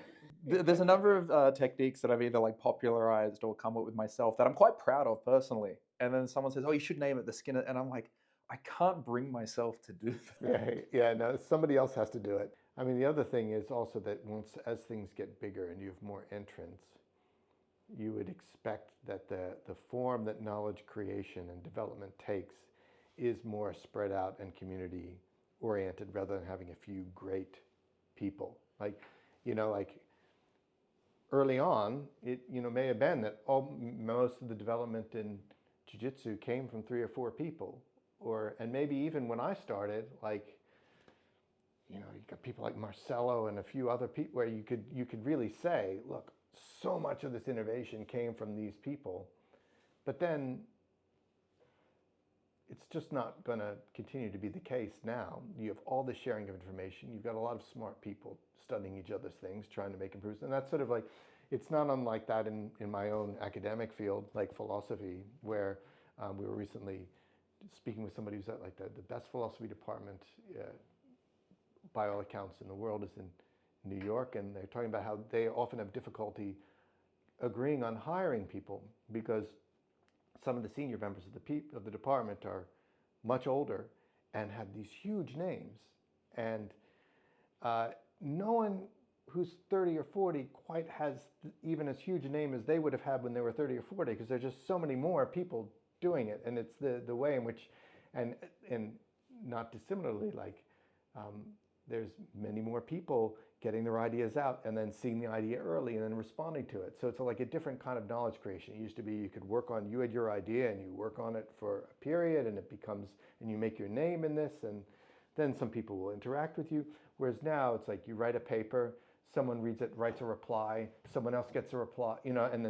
There's a number of techniques that I've either like popularized or come up with myself that I'm quite proud of personally. And then someone says, "Oh, you should name it the Skinner," and I'm like, I can't bring myself to do that. Yeah, no, somebody else has to do it. I mean, the other thing is also that as things get bigger and you have more entrants, you would expect that the form that knowledge creation and development takes is more spread out and community oriented rather than having a few great people. Like, you know, like early on, it, you know, may have been that most of the development in jiu-jitsu came from 3 or 4 people, and maybe even when I started, like, you know, you got people like Marcelo and a few other people where you could really say, look, so much of this innovation came from these people, but then it's just not going to continue to be the case now. You have all the sharing of information. You've got a lot of smart people studying each other's things, trying to make improvements. And that's sort of like, it's not unlike that in my own academic field, like philosophy, where we were recently speaking with somebody who's at like the best philosophy department by all accounts in the world is in New York. And they're talking about how they often have difficulty agreeing on hiring people because some of the senior members of the department are much older and have these huge names, and no one who's 30 or 40 quite has even as huge a name as they would have had when they were 30 or 40, because there's just so many more people doing it, and it's the way in which, and not dissimilarly, like there's many more people getting their ideas out and then seeing the idea early and then responding to it. So it's like a different kind of knowledge creation. It used to be you had your idea and you work on it for a period and and you make your name in this, and then some people will interact with you. Whereas now it's like you write a paper, someone reads it, writes a reply, someone else gets a reply, you know, and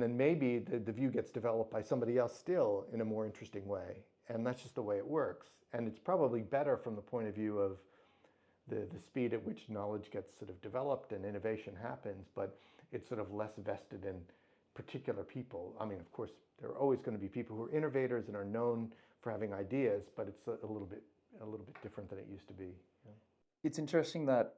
then maybe the view gets developed by somebody else still in a more interesting way. and that's just the way it works. And it's probably better from the point of view of the speed at which knowledge gets sort of developed and innovation happens, but it's sort of less vested in particular people. I mean, of course, there are always going to be people who are innovators and are known for having ideas, but it's a little bit different than it used to be. Yeah. It's interesting that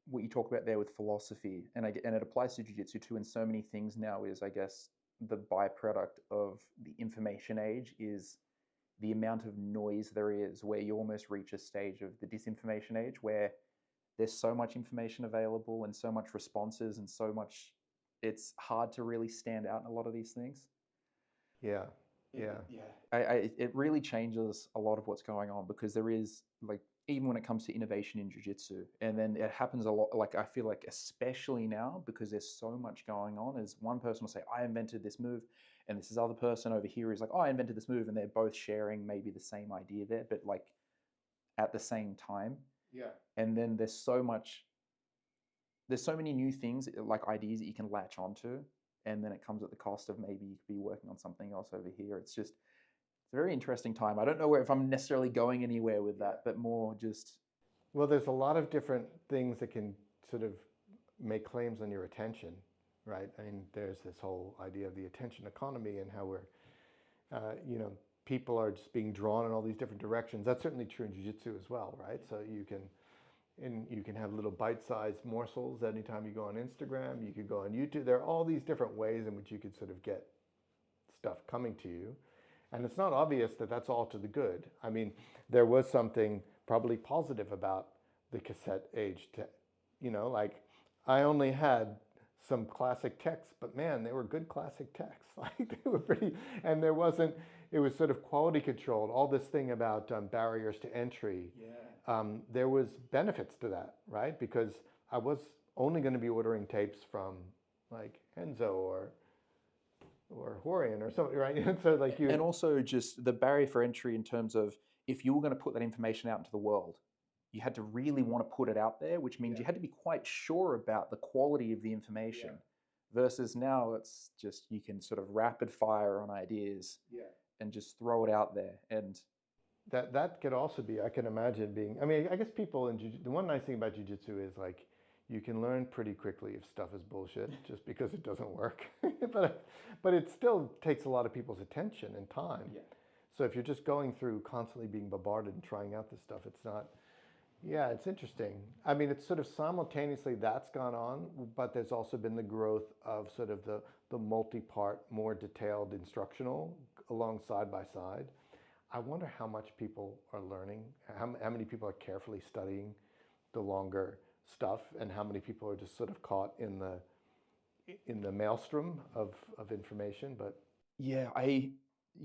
what you talk about there with philosophy, and it applies to jiu-jitsu too in so many things now, is, I guess, the byproduct of the information age is the amount of noise there is, where you almost reach a stage of the disinformation age where there's so much information available and so much responses and so much, it's hard to really stand out in a lot of these things. Yeah. It really changes a lot of what's going on, because there is, like, even when it comes to innovation in jiu-jitsu, and then it happens a lot, like I feel like especially now, because there's so much going on, is one person will say, I invented this move, and this other person over here is like, oh, I invented this move, and they're both sharing maybe the same idea there, but like at the same time. Yeah. And then there's so many new things, like ideas that you can latch onto, and then it comes at the cost of maybe you could be working on something else over here. It's a very interesting time. I don't know if I'm necessarily going anywhere with that, but more just... Well, there's a lot of different things that can sort of make claims on your attention, right? I mean, there's this whole idea of the attention economy and how we're, people are just being drawn in all these different directions. That's certainly true in jiu-jitsu as well, right? So you can have little bite-sized morsels anytime you go on Instagram. You could go on YouTube. There are all these different ways in which you could sort of get stuff coming to you. And it's not obvious that that's all to the good. I mean, there was something probably positive about the cassette age. Like I only had some classic texts, but man, they were good classic texts. Like they were pretty, and it was sort of quality controlled. All this thing about barriers to entry. Yeah. There was benefits to that, right? Because I was only going to be ordering tapes from like Enzo or Horian or something, right? So like and also just the barrier for entry in terms of, if you were going to put that information out into the world, you had to really want to put it out there, which means you had to be quite sure about the quality of the information. Versus now it's just, you can sort of rapid fire on ideas and just throw it out there. And that could also be, I can imagine being, I mean, I guess people in the one nice thing about jiu-jitsu is like you can learn pretty quickly if stuff is bullshit just because it doesn't work. but it still takes a lot of people's attention and time. Yeah. So if you're just going through constantly being bombarded and trying out this stuff, it's not, it's interesting. I mean, it's sort of simultaneously that's gone on, but there's also been the growth of sort of the multi-part, more detailed instructional along side by side. I wonder how much people are learning, how many people are carefully studying the longer stuff, and how many people are just sort of caught in the maelstrom of information. But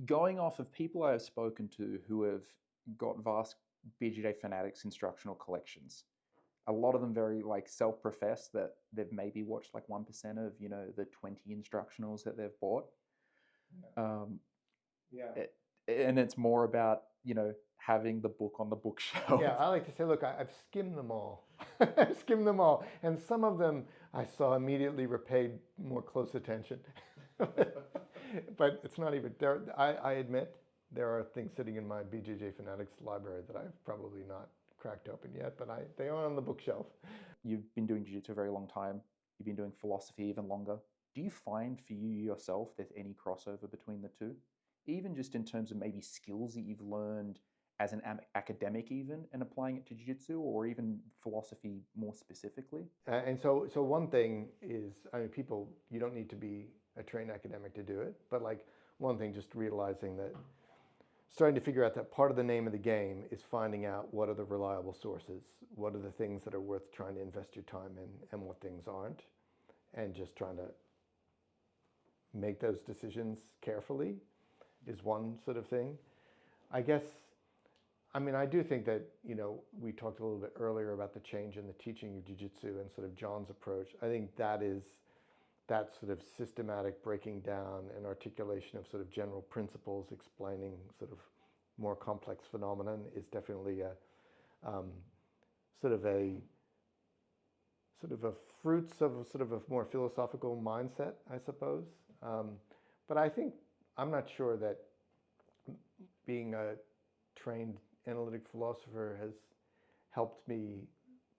going off of people I have spoken to who have got vast BJJ Fanatics instructional collections, a lot of them very like self-professed that they've maybe watched like 1% of the 20 instructionals that they've bought. And it's more about having the book on the bookshelf. Yeah, I like to say, look, I've skimmed them all. I've skimmed them all. And some of them I saw immediately repaid more close attention. But it's not even there. I admit there are things sitting in my BJJ Fanatics library that I've probably not cracked open yet, but they are on the bookshelf. You've been doing jiu-jitsu a very long time. You've been doing philosophy even longer. Do you find for you yourself there's any crossover between the two? Even just in terms of maybe skills that you've learned as an academic even, and applying it to jiu-jitsu, or even philosophy more specifically? And so one thing is, I mean, you don't need to be a trained academic to do it, but like one thing, just realizing that, starting to figure out that part of the name of the game is finding out what are the reliable sources, what are the things that are worth trying to invest your time in, and what things aren't, and just trying to make those decisions carefully is one sort of thing. I guess, I mean, I do think that, we talked a little bit earlier about the change in the teaching of jiu-jitsu and sort of John's approach. I think that sort of systematic breaking down and articulation of sort of general principles explaining sort of more complex phenomenon is definitely a fruits of a sort of a more philosophical mindset, I suppose. But I think, I'm not sure that being a trained analytic philosopher has helped me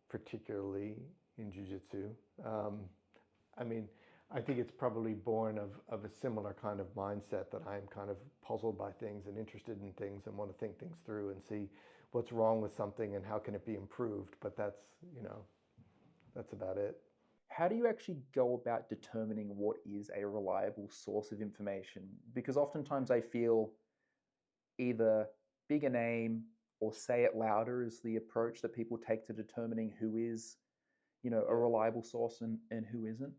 particularly in jiu-jitsu. I mean, I think it's probably born of a similar kind of mindset that I'm kind of puzzled by things and interested in things and want to think things through and see what's wrong with something and how can it be improved. But that's, that's about it. How do you actually go about determining what is a reliable source of information? Because oftentimes I feel either bigger name or say it louder is the approach that people take to determining who is, a reliable source and who isn't.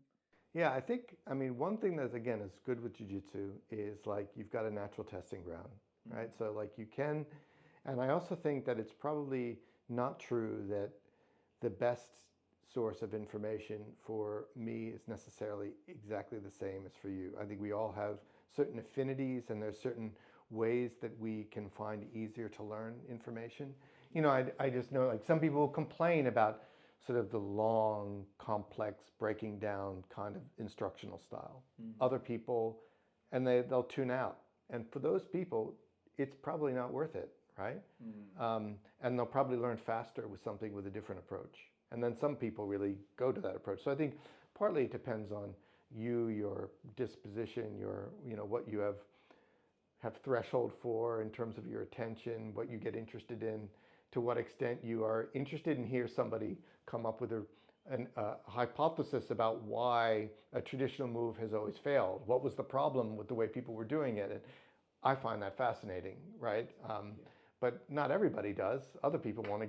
Yeah, I mean, one thing that, again, is good with jiu-jitsu is like you've got a natural testing ground, right? So like you can, and I also think that it's probably not true that the best source of information for me is necessarily exactly the same as for you. I think we all have certain affinities and there's certain ways that we can find easier to learn information. I just know like some people will complain about sort of the long, complex, breaking down kind of instructional style. Other people, and they'll tune out. And for those people, it's probably not worth it, right? And they'll probably learn faster with something with a different approach. And then some people really go to that approach. So I think partly it depends on you, your disposition, what you have threshold for in terms of your attention, what you get interested in, to what extent you are interested in hear somebody come up with a hypothesis about why a traditional move has always failed. What was the problem with the way people were doing it? And I find that fascinating, right? But not everybody does. Other people want to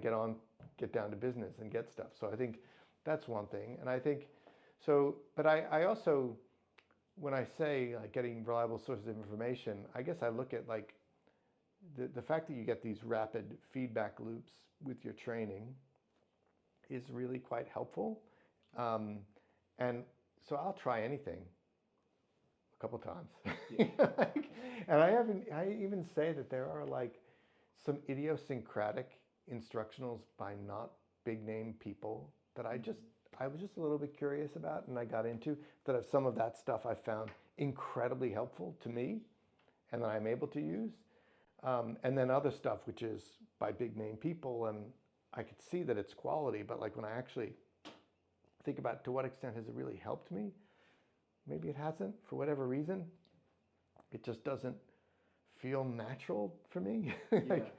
get down to business and get stuff. So I think that's one thing. And I think, but I also, when I say like getting reliable sources of information, I guess I look at like the fact that you get these rapid feedback loops with your training is really quite helpful. And so I'll try anything a couple times. Yeah. And I even say that there are like some idiosyncratic instructionals by not big name people that I was just a little bit curious about and I got into, that some of that stuff I found incredibly helpful to me and that I'm able to use. And then other stuff which is by big name people, and I could see that it's quality, but like when I actually think about to what extent has it really helped me, maybe it hasn't for whatever reason. It just doesn't feel natural for me. Like,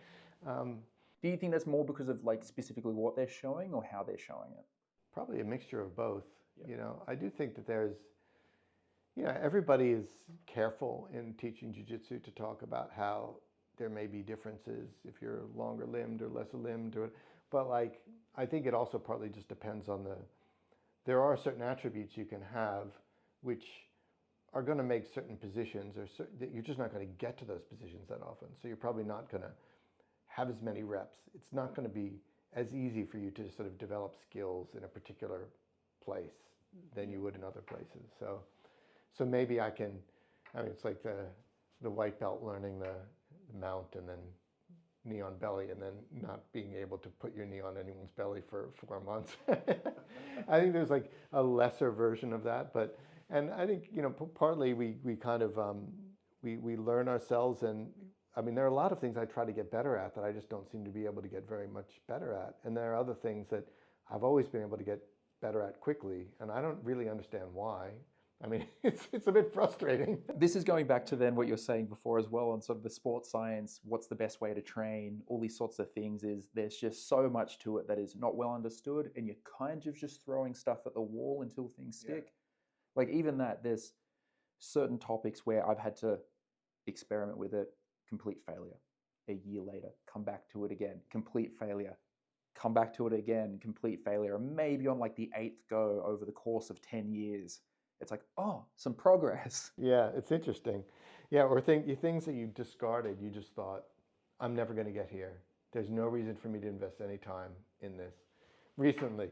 do you think that's more because of like specifically what they're showing or how they're showing it? Probably a mixture of both. Yep. I do think that there's, everybody is careful in teaching jiu-jitsu to talk about how there may be differences if you're longer limbed or lesser limbed, but like I think it also partly just depends on there are certain attributes you can have which are going to make certain positions that you're just not going to get to those positions that often. So you're probably not going to have as many reps. It's not going to be as easy for you to sort of develop skills in a particular place than you would in other places. So maybe it's like the white belt learning the mount and then knee on belly and then not being able to put your knee on anyone's belly for 4 months. I think there's like a lesser version of that, and I think, partly we kind of, we learn ourselves, and I mean, there are a lot of things I try to get better at that I just don't seem to be able to get very much better at. And there are other things that I've always been able to get better at quickly, and I don't really understand why. I mean, it's a bit frustrating. This is going back to then what you're saying before as well on sort of the sports science, what's the best way to train, all these sorts of things. There's just so much to it that is not well understood, and you're kind of just throwing stuff at the wall until things stick. Yeah. Like even that, there's certain topics where I've had to experiment with it, complete failure. A year later, come back to it again, complete failure. Come back to it again, complete failure. And maybe on like the 8th go over the course of 10 years, it's like, oh, some progress. Yeah, it's interesting. Yeah, or things that you discarded, you just thought, I'm never going to get here. There's no reason for me to invest any time in this. Recently,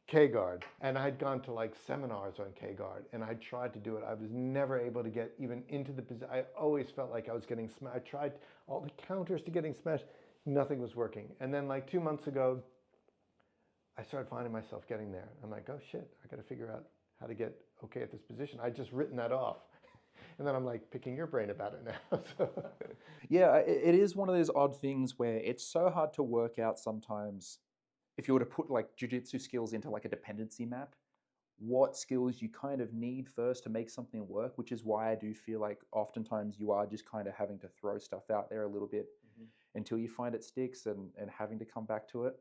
K-guard, and I'd gone to like seminars on K-guard, and I tried to do it. I was never able to get even into the position. I always felt like I was getting smashed. I tried all the counters to getting smashed. Nothing was working. And then like 2 months ago, I started finding myself getting there. I'm like, oh shit, I got to figure out how to get okay at this position. I'd just written that off. And then I'm like picking your brain about it now. So. Yeah, it is one of those odd things where it's so hard to work out sometimes if you were to put like jujitsu skills into like a dependency map, what skills you kind of need first to make something work, which is why I do feel like oftentimes you are just kind of having to throw stuff out there a little bit until you find it sticks and having to come back to it.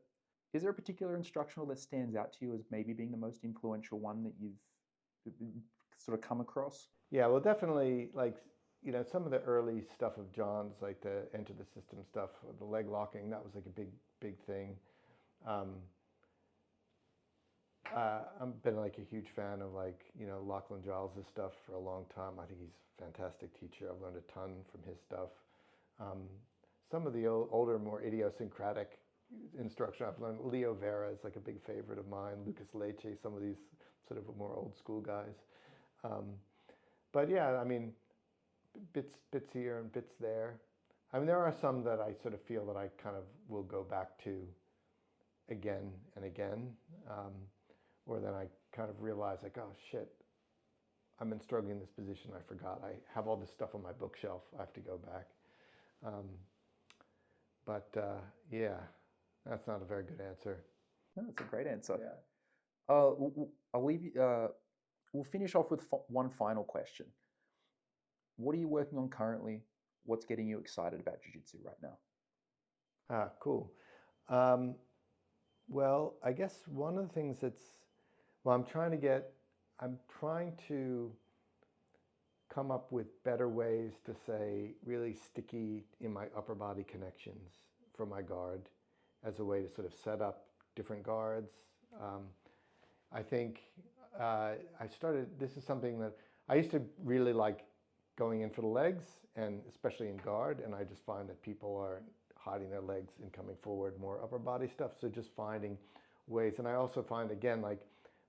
Is there a particular instructional that stands out to you as maybe being the most influential one that you've sort of come across? Yeah, well, definitely, like, some of the early stuff of John's, like the enter the system stuff, the leg locking, that was like a big thing. Um, I've been like a huge fan of like, Lachlan Giles' stuff for a long time. I think he's a fantastic teacher. I've learned a ton from his stuff. Some of the older, more idiosyncratic instruction I've learned. Leo Vera is like a big favorite of mine. Lucas Leite, some of these sort of more old school guys. But yeah, I mean, bits here and bits there. I mean, there are some that I sort of feel that I kind of will go back to again and again, or then I kind of realize like, oh shit, I've been struggling in this position. I forgot. I have all this stuff on my bookshelf. I have to go back. Yeah, that's not a very good answer. No, that's a great answer. Yeah. I'll leave you. We'll finish off with one final question. What are you working on currently? What's getting you excited about jiu-jitsu right now? Cool. Well, I guess one of the things I'm trying to come up with better ways to say really sticky in my upper body connections for my guard as a way to sort of set up different guards. I think this is something that I used to really like going in for the legs, and especially in guard, and I just find that people are hiding their legs and coming forward, more upper body stuff. So just finding ways. And I also find, again, like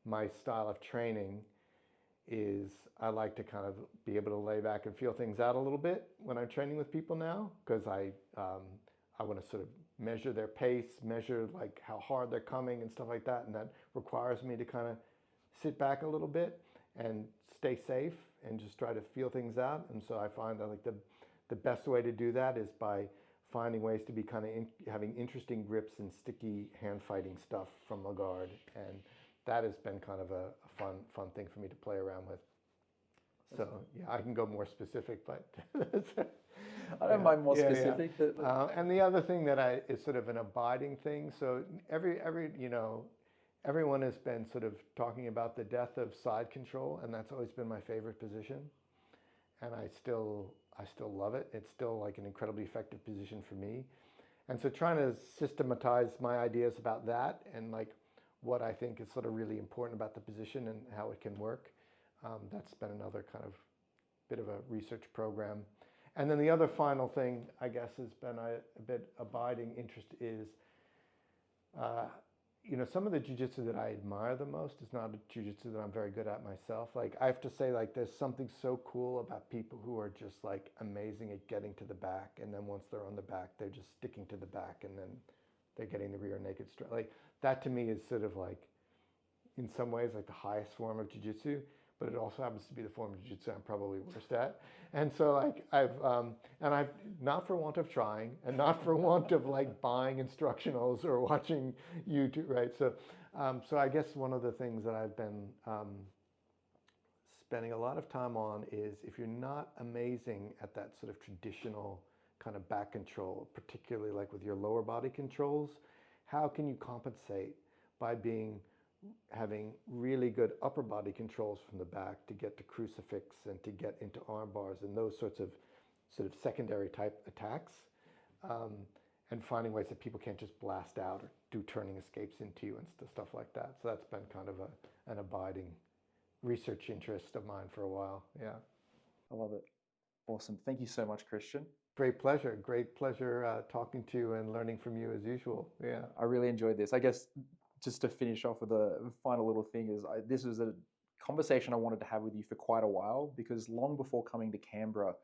my style of training is I like to kind of be able to lay back and feel things out a little bit when I'm training with people now, because I want to sort of measure their pace, measure like how hard they're coming and stuff like that. And that requires me to kind of sit back a little bit and stay safe and just try to feel things out. And so I find that like the best way to do that is by finding ways to be kind of having interesting grips and sticky hand fighting stuff from a guard. And that has been kind of a fun thing for me to play around with. So yeah, I can go more specific, but I don't mind more specific. Yeah. But and the other thing that is sort of an abiding thing. So everyone has been sort of talking about the death of side control, and that's always been my favorite position. And I still love it. It's still like an incredibly effective position for me. And so trying to systematize my ideas about that and like what I think is sort of really important about the position and how it can work. That's been another kind of bit of a research program. And then the other final thing, I guess, has been a bit abiding interest is, some of the jiu-jitsu that I admire the most is not a jiu-jitsu that I'm very good at myself. Like I have to say, like there's something so cool about people who are just like amazing at getting to the back, and then once they're on the back, they're just sticking to the back, and then they're getting the rear naked strike. Like that to me is sort of like, in some ways, like the highest form of jiu-jitsu, but it also happens to be the form of jiu-jitsu I'm probably worst at. And so like I've not for want of trying and not for want of like buying instructionals or watching YouTube, right? So I guess one of the things that I've been spending a lot of time on is, if you're not amazing at that sort of traditional kind of back control, particularly like with your lower body controls, how can you compensate by having really good upper body controls from the back to get to crucifix and to get into arm bars and those sorts of sort of secondary type attacks, and finding ways that people can't just blast out or do turning escapes into you and stuff like that. So that's been kind of an abiding research interest of mine for a while. Yeah. I love it. Awesome. Thank you so much, Christian. Great pleasure talking to you and learning from you as usual. Yeah. I really enjoyed this. I guess just to finish off with a final little thing is this was a conversation I wanted to have with you for quite a while, because long before coming to Canberra,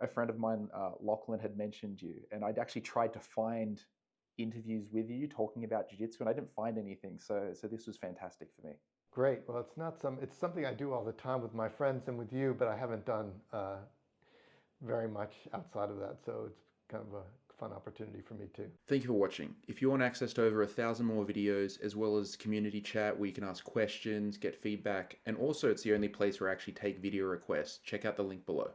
a friend of mine, Lachlan, had mentioned you, and I'd actually tried to find interviews with you talking about jiu-jitsu, and I didn't find anything. So this was fantastic for me. Great. Well, it's something I do all the time with my friends and with you, but I haven't done very much outside of that. So it's kind of a fun opportunity for me too. Thank you for watching. If you want access to over 1,000 more videos, as well as community chat where you can ask questions, get feedback, and also it's the only place where I actually take video requests, check out the link below.